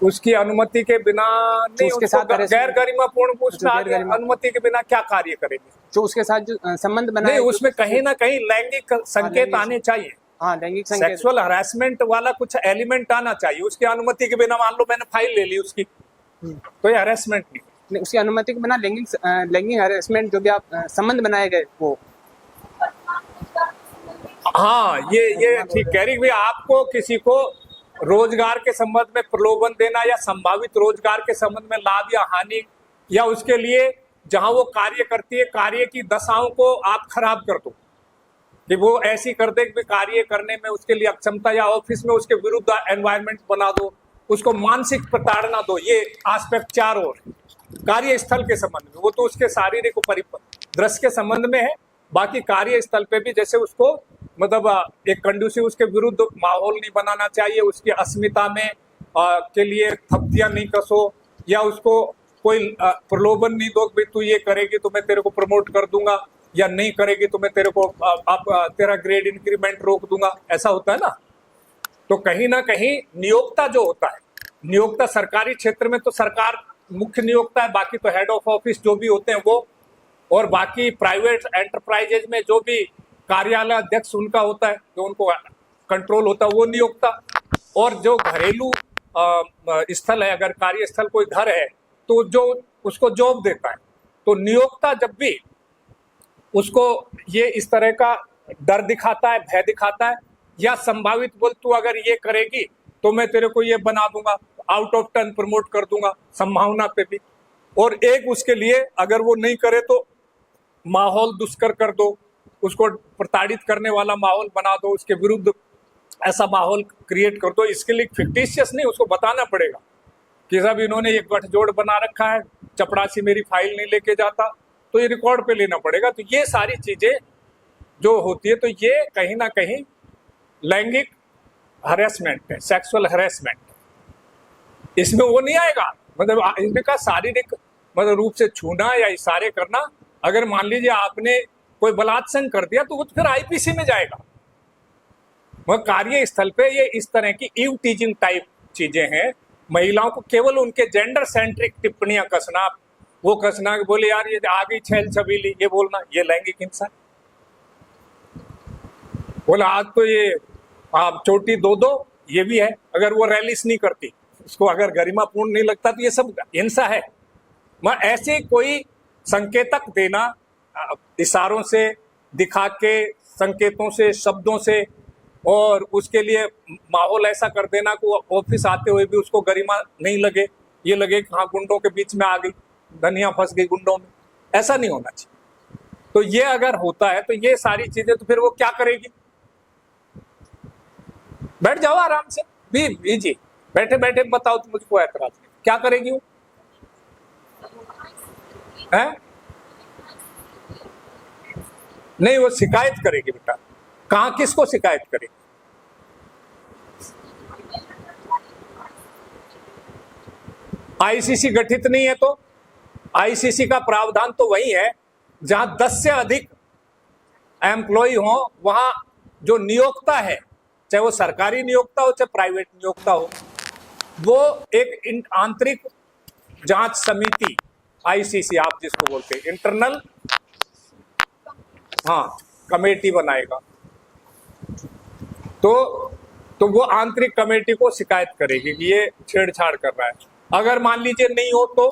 उसकी अनुमति के बिना नहीं, उसके उसको साथ गैर गरिमापूर्ण उसमें अनुमति के बिना क्या कार्य करेंगे? जो उसके साथ जो संबंध बना नहीं, उसमें कहीं ना कहीं लैंगिक संकेत आने चाहिए। हाँ, लैंगिक संकेत, सेक्सुअल हरासमेंट वाला कुछ एलिमेंट आना चाहिए। उसकी अनुमति के बिना मान लो मैंने फाइल ले ली उसकी, तो ये हरासमेंट नहीं। उसकी अनुमति के बिना लैंगिक हरासमेंट जो भी आप संबंध बनाए गए वो, हाँ, ये ठीक कह रही भैया। आपको किसी को रोजगार के संबंध में प्रलोभन देना या संभावित रोजगार के संबंध में लाभ या हानि, या उसके लिए जहां वो कार्य करती है कार्य की दशाओं को आप खराब कर दो कि वो ऐसी कर दे कि कार्य करने में उसके लिए अक्षमता, या ऑफिस में उसके विरुद्ध एनवायरनमेंट बना दो, उसको मानसिक प्रताड़ना दो। ये एस्पेक्ट 4 और कार्यस्थल के संबंध में, वो तो उसके शारीरिक दृश्य के संबंध में है। बाकी कार्यस्थल पे भी जैसे उसको मतलब एक कंडूसिव उसके विरुद्ध माहौल नहीं बनाना चाहिए, उसकी अस्मिता में के लिए थपतियां नहीं कसो, या उसको कोई प्रलोभन नहीं दो कि तू ये करेगी तो मैं तेरे को प्रमोट कर दूंगा, या नहीं करेगी तो मैं तेरे को तेरा ग्रेड इंक्रीमेंट रोक दूंगा, ऐसा होता है ना। तो कहीं ना कहीं नियोक्ता जो होता है, नियोक्ता सरकारी क्षेत्र में तो सरकार मुख्य नियोक्ता है, बाकी तो हेड ऑफ ऑफिस जो भी होते हैं वो, और बाकी प्राइवेट एंटरप्राइजेज में जो भी कार्यालय अध्यक्ष उनका होता है, जो उनको कंट्रोल होता है, वो नियोक्ता। और जो घरेलू स्थल है, अगर कार्यस्थल कोई घर है तो जो उसको जॉब देता है, तो नियोक्ता जब भी उसको ये इस तरह का डर दिखाता है, भय दिखाता है, या संभावित बोल तू अगर ये करेगी तो मैं तेरे को ये बना दूंगा, आउट ऑफ टर्न प्रमोट कर दूंगा, संभावना पे भी। और एक उसके लिए अगर वो नहीं करे तो माहौल दुष्कर कर दो, उसको प्रताड़ित करने वाला माहौल बना दो, उसके विरुद्ध ऐसा माहौल क्रिएट कर दो। इसके लिए फिक्टिशियस नहीं, उसको बताना पड़ेगा कि साहब इन्होंने ये गठजोड़ बना रखा है, चपरासी मेरी फाइल नहीं लेके जाता, तो ये रिकॉर्ड पे लेना पड़ेगा। तो ये सारी चीजें जो होती है, तो ये कहीं ना कहीं लैंगिक हरेसमेंट है, सेक्सुअल हरेसमेंट। इसमें वो नहीं आएगा, मतलब इनका शारीरिक मतलब रूप से छूना या इशारे करना। अगर मान लीजिए आपने कोई बलात्संग कर दिया तो वो फिर आईपीसी में जाएगा। मगर कार्यस्थल पे ये इस तरह की ईव टीजिंग टाइप चीजें हैं, महिलाओं को केवल उनके जेंडर सेंट्रिक टिप्पणियां कसना, वो कसना कि बोले यार ये आ गई छैल छबीली, ये बोलना, ये लैंगिक हिंसा। बोला आज तो ये आप चोटी दो, ये भी है। अगर वो रैलिस नहीं करती, उसको अगर गरिमापूर्ण नहीं लगता, तो ये सब हिंसा है। मगर ऐसे कोई संकेतक देना, इशारों से, दिखा के, संकेतों से, शब्दों से, और उसके लिए माहौल ऐसा कर देना कि वो ऑफिस आते हुए भी उसको गरिमा नहीं लगे, ये लगे कि हाँ गुंडों के बीच में आ गई, धनिया फंस गई गुंडों में, ऐसा नहीं होना चाहिए। तो ये अगर होता है तो ये सारी चीजें, तो फिर वो क्या करेगी? बैठ जाओ आराम से, जी बैठे बैठे बताओ, तो मुझको ऐतराज नहीं, क्या करेगी वो? है नहीं, वो शिकायत करेगी बेटा। कहां किसको शिकायत करेगी? आईसीसी गठित नहीं है तो आईसीसी का प्रावधान तो वही है जहां 10 से अधिक एम्प्लॉय हो, वहां जो नियोक्ता है, चाहे वो सरकारी नियोक्ता हो चाहे प्राइवेट नियोक्ता हो, वो एक आंतरिक जांच समिति, आईसीसी आप जिसको बोलते हैं, इंटरनल कमेटी बनाएगा। तो वो आंतरिक कमेटी को शिकायत करेगी कि ये छेड़छाड़ कर रहा है। अगर मान लीजिए नहीं हो तो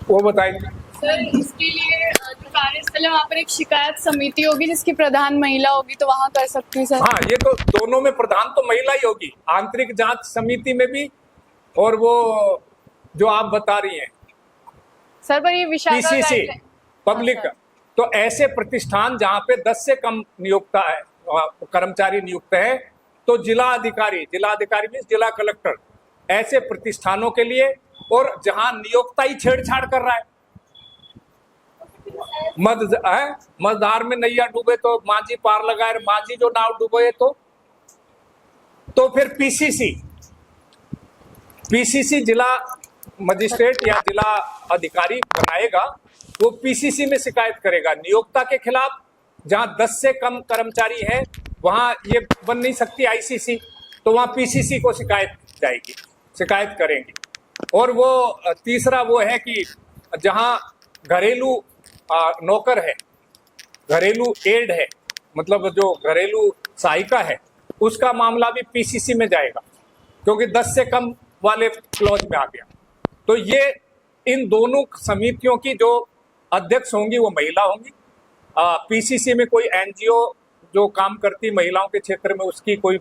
वो बताएंगे। सर इसके लिए जो कार्यस्थल है वहाँ पर एक शिकायत समिति होगी जिसकी प्रधान महिला होगी, तो वहाँ कर सकती है सर? हाँ, ये तो दोनों में प्रधान तो महिला ही होगी, आंतरिक जांच समिति में भी, और वो जो आप बता रही हैं सर, पर ये विशाखा पीसीसी पब्लिक, तो ऐसे प्रतिष्ठान जहाँ पे 10 से कम नियोक्ता है, कर्मचारी नियुक्त है, तो जिला अधिकारी मीन्स जिला कलेक्टर, ऐसे प्रतिष्ठानों के लिए, और जहां नियोक्ता ही छेड़छाड़ कर रहा है, मझधार में नैया डूबे तो माझी पार लगाए, माझी जो नाव डूबे तो फिर पीसीसी जिला मजिस्ट्रेट या जिला अधिकारी बनाएगा, वो पीसीसी में शिकायत करेगा। नियोक्ता के खिलाफ जहां 10 से कम कर्मचारी हैं वहां ये बन नहीं सकती आईसीसी, तो वहां पीसीसी को शिकायत करेंगे। और वो तीसरा वो है कि जहां घरेलू नौकर है, घरेलू एड है, मतलब जो घरेलू सहायिका है, उसका मामला भी पीसीसी में जाएगा, क्योंकि 10 से कम वाले क्लॉज में आ गया। तो ये इन दोनों समितियों की जो अध्यक्ष होंगी वो महिला होंगी। पीसीसी में कोई एनजीओ जो काम करती महिलाओं के क्षेत्र में, उसकी कोई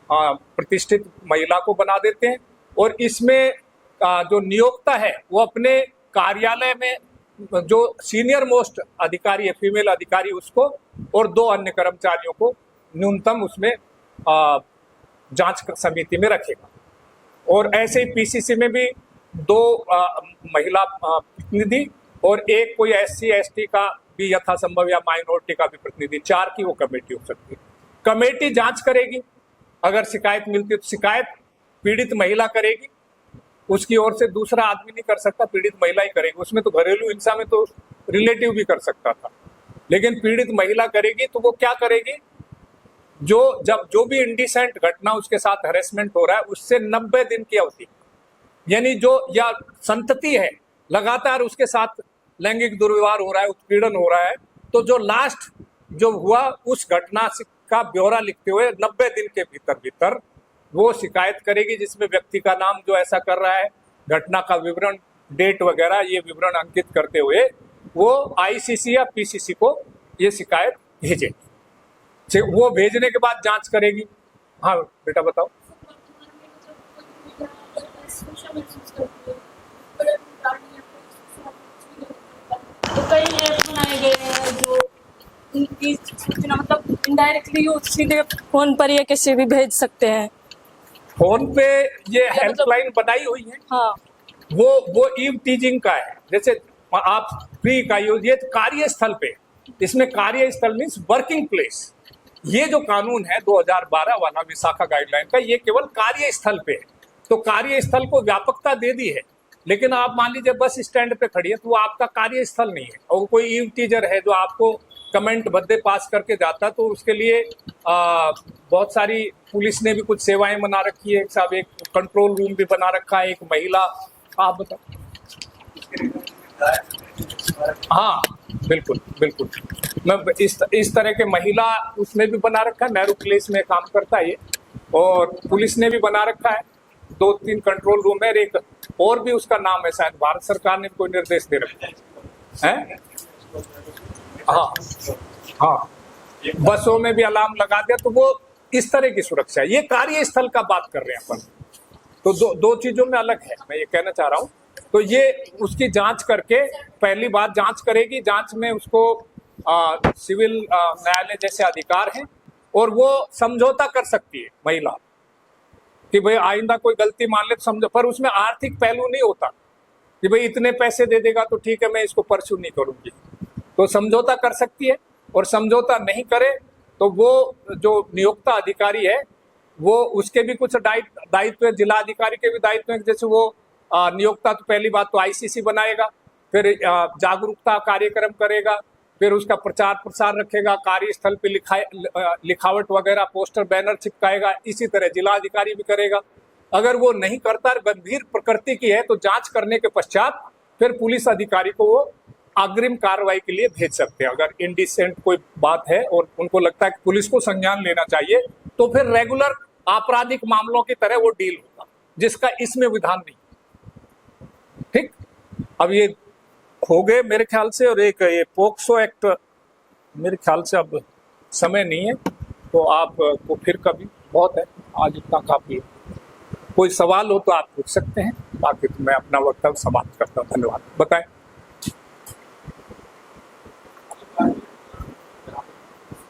प्रतिष्ठित महिला को बना देते हैं। और इसमें जो नियोक्ता है वो अपने कार्यालय में जो सीनियर मोस्ट अधिकारी है, फीमेल अधिकारी, उसको और 2 अन्य कर्मचारियों को न्यूनतम उसमें जांच समिति में रखेगा। और ऐसे ही पीसीसी में भी 2 महिला प्रतिनिधि और 1 कोई SC ST का भी यथासंभव या माइनॉरिटी का भी प्रतिनिधि, 4 की वो कमेटी हो सकती है। कमेटी जांच करेगी, अगर शिकायत मिलती है तो शिकायत पीड़ित महिला करेगी, उसकी ओर से दूसरा आदमी नहीं कर सकता, पीड़ित महिला ही करेगी। उसमें तो घरेलू हिंसा में तो रिलेटिव भी कर सकता था, लेकिन पीड़ित महिला करेगी। तो वो क्या करेगी, जो भी इंडिसेंट घटना उसके साथ हैरेसमेंट हो रहा है, उससे 90 दिन की अवधि, यानी जो या संतति है लगातार उसके साथ लैंगिक दुर्व्यवहार हो रहा है, उत्पीड़न हो रहा है, तो जो लास्ट जो हुआ उस घटना का ब्यौरा लिखते हुए 90 दिन के भीतर वो शिकायत करेगी, जिसमें व्यक्ति का नाम जो ऐसा कर रहा है, घटना का विवरण, डेट वगैरह, ये विवरण अंकित करते हुए वो आईसीसी या पीसीसी को ये शिकायत भेजेगी। वो भेजने के बाद जांच करेगी। हाँ बेटा बताओ। तो कई ऐप बनाए गए हैं जो उनकी सूचना मतलब इनडायरेक्टली सीधे फोन पर या किसी भी भेज सकते हैं। फोन पे ये हेल्पलाइन बनाई हुई है। हाँ, वो ईव टीजिंग का है। जैसे आप फ्री का ये कार्यस्थल पे, इसमें कार्यस्थल मीन्स वर्किंग प्लेस। ये जो कानून है 2012 वाला विशाखा गाइडलाइन का, ये केवल कार्यस्थल पे है। तो कार्यस्थल को व्यापकता दे दी है, लेकिन आप मान लीजिए बस स्टैंड पे खड़ी है तो वो आपका कार्यस्थल नहीं है। और कोई ईव टीजर है जो आपको कमेंट भद्दे पास करके जाता, तो उसके लिए बहुत सारी पुलिस ने भी कुछ सेवाएं बना रखी है साहब, एक कंट्रोल रूम भी बना रखा है, एक महिला। आप बताओ। हाँ बिल्कुल बिल्कुल, मैं इस तरह के महिला उसने भी बना रखा है, नेहरू प्लेस में काम करता है ये, और पुलिस ने भी बना रखा है 2-3 कंट्रोल रूम है। एक और भी उसका नाम है, शायद भारत सरकार ने कोई निर्देश दे रखा है। हाँ हाँ, बसों में भी अलार्म लगा दिया। तो वो इस तरह की सुरक्षा है। ये कार्यस्थल का बात कर रहे हैं अपन, तो दो चीजों में अलग है, मैं ये कहना चाह रहा हूँ। तो ये उसकी जांच करके पहली बार जांच करेगी। जांच में उसको सिविल न्यायालय जैसे अधिकार हैं, और वो समझौता कर सकती है महिला कि भाई आइंदा कोई गलती मान ले तो समझो, पर उसमें आर्थिक पहलू नहीं होता कि भाई इतने पैसे दे देगा तो ठीक है मैं इसको परस्यू नहीं करूंगी। तो समझौता कर सकती है, और समझौता नहीं करे तो वो जो नियोक्ता अधिकारी है वो उसके भी कुछ दायित्व है, जिला अधिकारी के भी दायित्व है। जैसे वो नियोक्ता तो पहली बात तो आईसीसी बनाएगा, फिर जागरूकता कार्यक्रम करेगा, फिर उसका प्रचार प्रसार रखेगा, कार्यस्थल पे लिखावट वगैरह पोस्टर बैनर चिपकाएगा। इसी तरह जिला अधिकारी भी करेगा। अगर वो नहीं करता, गंभीर प्रकृति की है, तो जांच करने के पश्चात फिर पुलिस अधिकारी को वो अग्रिम कार्रवाई के लिए भेज सकते हैं। अगर इंडिसेंट कोई बात है और उनको लगता है कि पुलिस को संज्ञान लेना चाहिए, तो फिर रेगुलर आपराधिक मामलों की तरह वो डील होगा, जिसका इसमें विधान नहीं। ठीक, अब ये हो गए मेरे ख्याल से। और एक ये पोक्सो एक्ट मेरे ख्याल से अब समय नहीं है, तो आप को फिर कभी, बहुत है आज इतना काफी है। कोई सवाल हो तो आप पूछ सकते हैं, बाकी तो मैं अपना वक्तव्य समाप्त करता हूँ। धन्यवाद। बताएं।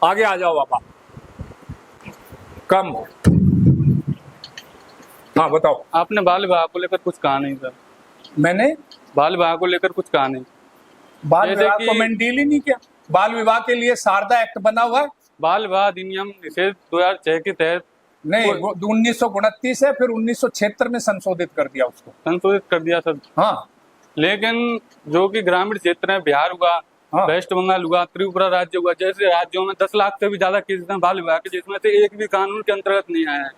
आगे आ जाओ बाबा। कम। हाँ बताओ। आपने बाल विवाह को लेकर कुछ कहा नहीं सर। मैंने बाल विवाह को लेकर कुछ कहा नहीं। बाल विवाह को मैंने डील ही नहीं किया। बाल विवाह के लिए शारदा एक्ट बना हुआ है। बाल विवाह अधिनियम निषेध 2006 के तहत नहीं, 1929 है, फिर 1976 में संशोधित कर दिया, उसको संशोधित कर दिया सर। हाँ, लेकिन जो कि ग्रामीण क्षेत्र है, बिहार हुआ, हाँ, वेस्ट बंगाल हुआ, त्रिपुरा राज्य हुआ, जैसे राज्यों में 10 लाख से भी ज्यादा केस हैं बाल विवाह के, जिसमें से एक भी कानून के अंतर्गत नहीं आया है।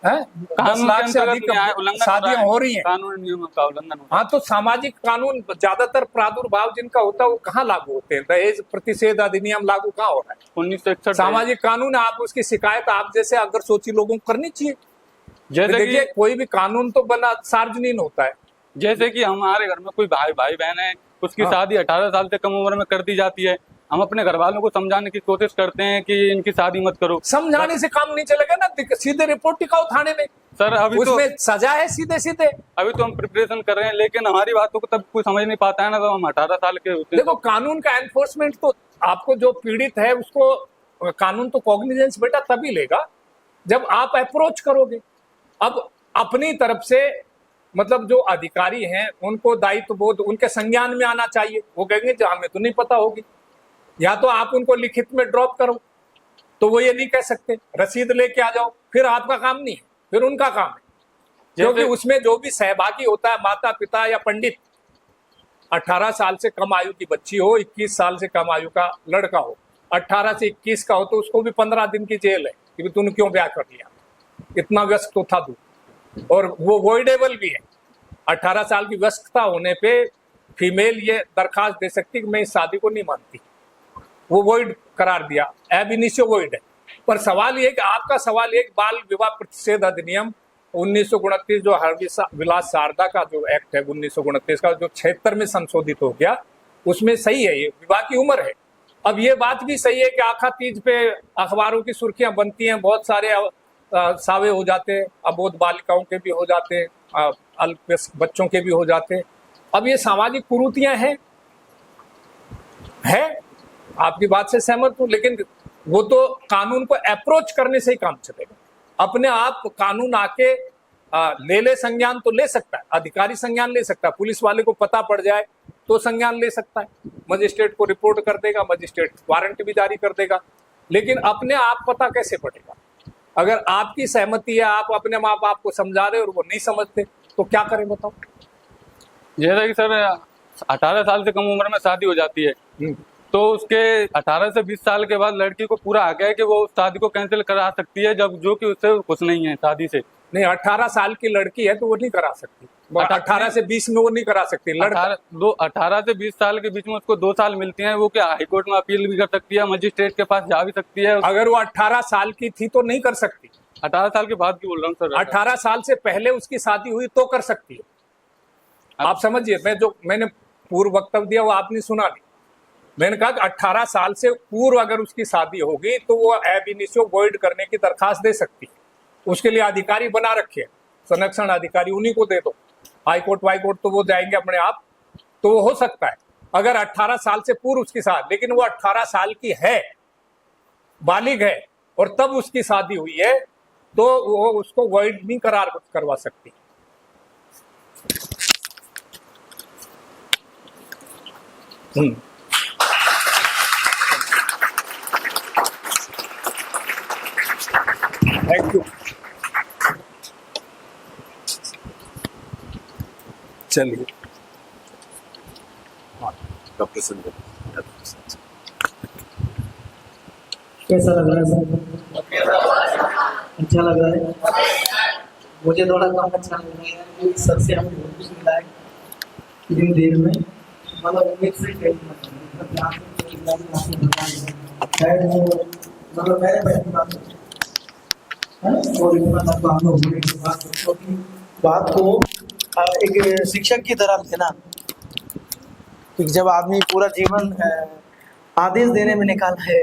10 लाख से अधिक शादियां हो रही हैं, कानूनी नियमों का उल्लंघन। हाँ, तो सामाजिक कानून ज्यादातर प्रादुर्भाव जिनका होता है वो कहाँ लागू होते हैं? दहेज प्रतिषेध अधिनियम लागू कहाँ हो रहा है? 1961 सामाजिक कानून, आप उसकी शिकायत आप जैसे अगर सोची लोगों को करनी चाहिए। जैसे देखिए, कोई भी कानून तो बना सार्वजनिक होता है। जैसे कि हमारे घर में कोई भाई बहन है, उसकी शादी 18 साल से कम उम्र में कर दी जाती है, हम अपने घर वालों को समझाने की कोशिश करते हैं कि इनकी शादी मत करो। समझाने से काम नहीं चलेगा ना, सीधे रिपोर्ट टिकाओ थाने में सर। अभी उसमें तो सजा है सीधे सीधे। अभी तो हम प्रिपरेशन कर रहे हैं, लेकिन हमारी बातों को तब कोई समझ नहीं पाता है ना, तो हम 18 साल के होते हैं। देखो, कानून का एनफोर्समेंट तो आपको, जो पीड़ित है उसको कानून तो कॉग्निजेंस बेटा तभी लेगा जब आप अप्रोच करोगे। अब अपनी तरफ से मतलब जो अधिकारी हैं उनको दायित्व बोध उनके संज्ञान में आना चाहिए। वो कहेंगे जो हमें तो नहीं पता होगी, या तो आप उनको लिखित में ड्रॉप करो, तो वो ये नहीं कह सकते रसीद लेके आ जाओ, फिर आपका काम नहीं है, फिर उनका काम है। क्योंकि उसमें जो भी सहभागी होता है, माता पिता या पंडित, 18 साल से कम आयु की बच्ची हो, 21 साल से कम आयु का लड़का हो, 18 से 21 का हो तो उसको भी 15 दिन की जेल है कि तूने क्यों ब्याह कर लिया, इतना व्यस्त तो था तू। और वो वॉइडेबल भी है। 18 साल की व्यस्तता होने पे फीमेल ये दरखास्त दे सकती कि मैं इस शादी को नहीं मानती, वो वॉइड करार दिया, एब इनिशियो वॉइड है। पर सवाल ये कि आपका सवाल ये, बाल विवाह प्रतिषेध अधिनियम 1929 जो हरविलास शारदा का जो एक्ट है 1929 का, जो 76 में संशोधित हो गया, उसमें सही है, ये विवाह की उम्र है। अब ये बात भी सही है कि आखा तीज पे अखबारों की सुर्खियां बनती हैं, बहुत सारे सावे हो जाते हैं, अबोध बालिकाओं के भी हो जाते हैं, अल्पवयस्क बच्चों के भी हो जाते हैं। अब ये सामाजिक कुरीतियां हैं, आपकी बात से सहमत हूं, लेकिन वो तो कानून को अप्रोच करने से ही काम चलेगा। अपने आप कानून आके ले संज्ञान तो ले सकता है, अधिकारी संज्ञान ले सकता है, पुलिस वाले को पता पड़ जाए तो संज्ञान ले सकता है, मजिस्ट्रेट को रिपोर्ट कर देगा, मजिस्ट्रेट वारंट भी जारी कर देगा। लेकिन अपने आप पता कैसे पड़ेगा? अगर आपकी सहमति है, आप अपने माँ बाप को समझा रहे और वो नहीं समझते तो क्या करें बताओ? जैसा कि सर 18 साल से कम उम्र में शादी हो जाती है, तो उसके 18 से 20 साल के बाद लड़की को पूरा हक है कि वो उस शादी को कैंसिल करा सकती है, जब जो कि उससे कुछ नहीं है शादी से। नहीं, 18 साल की लड़की है तो वो नहीं करा सकती, 18 से 20 में वो नहीं करा सकती। 18 से 20 साल के बीच में उसको 2 साल मिलती हैं, वो क्या हाईकोर्ट में अपील भी कर सकती है, मजिस्ट्रेट के पास जा भी सकती है। अगर वो 18 साल की थी तो नहीं कर सकती। 18 साल के बाद की बोल रहा हूँ सर। 18 साल से पहले उसकी शादी हुई तो कर सकती है। आप समझिए, मैंने पूर्व वक्तव्य दिया वो आपने सुना नहीं। मैंने कहा कि 18 साल से पूर्व अगर उसकी शादी होगी तो वो एब इनिशियो वॉइड करने की दरखास्त दे सकती है। उसके लिए अधिकारी बना रखे, संरक्षण अधिकारी, उन्हीं को दे दो। हाईकोर्ट वाईकोर्ट तो वो जाएंगे अपने आप, तो वो हो सकता है अगर 18 साल से पूर्व उसकी शादी, लेकिन वो 18 साल की है, बालिग है, और तब उसकी शादी हुई है तो वो उसको वॉइड नहीं करवा सकती। Thank you. चलिए, डॉक्टर संजय कैसा लग रहा है सर? अच्छा लग रहा है? मुझे थोड़ा कम अच्छा लग रहा है क्योंकि सर से हमें बहुत कुछ मिला है इतनी देर में, मतलब उम्मीद से मतलब मैंने पहली बात को एक शिक्षक की तरह लेना कि जब आदमी पूरा जीवन आदेश देने में निकाला है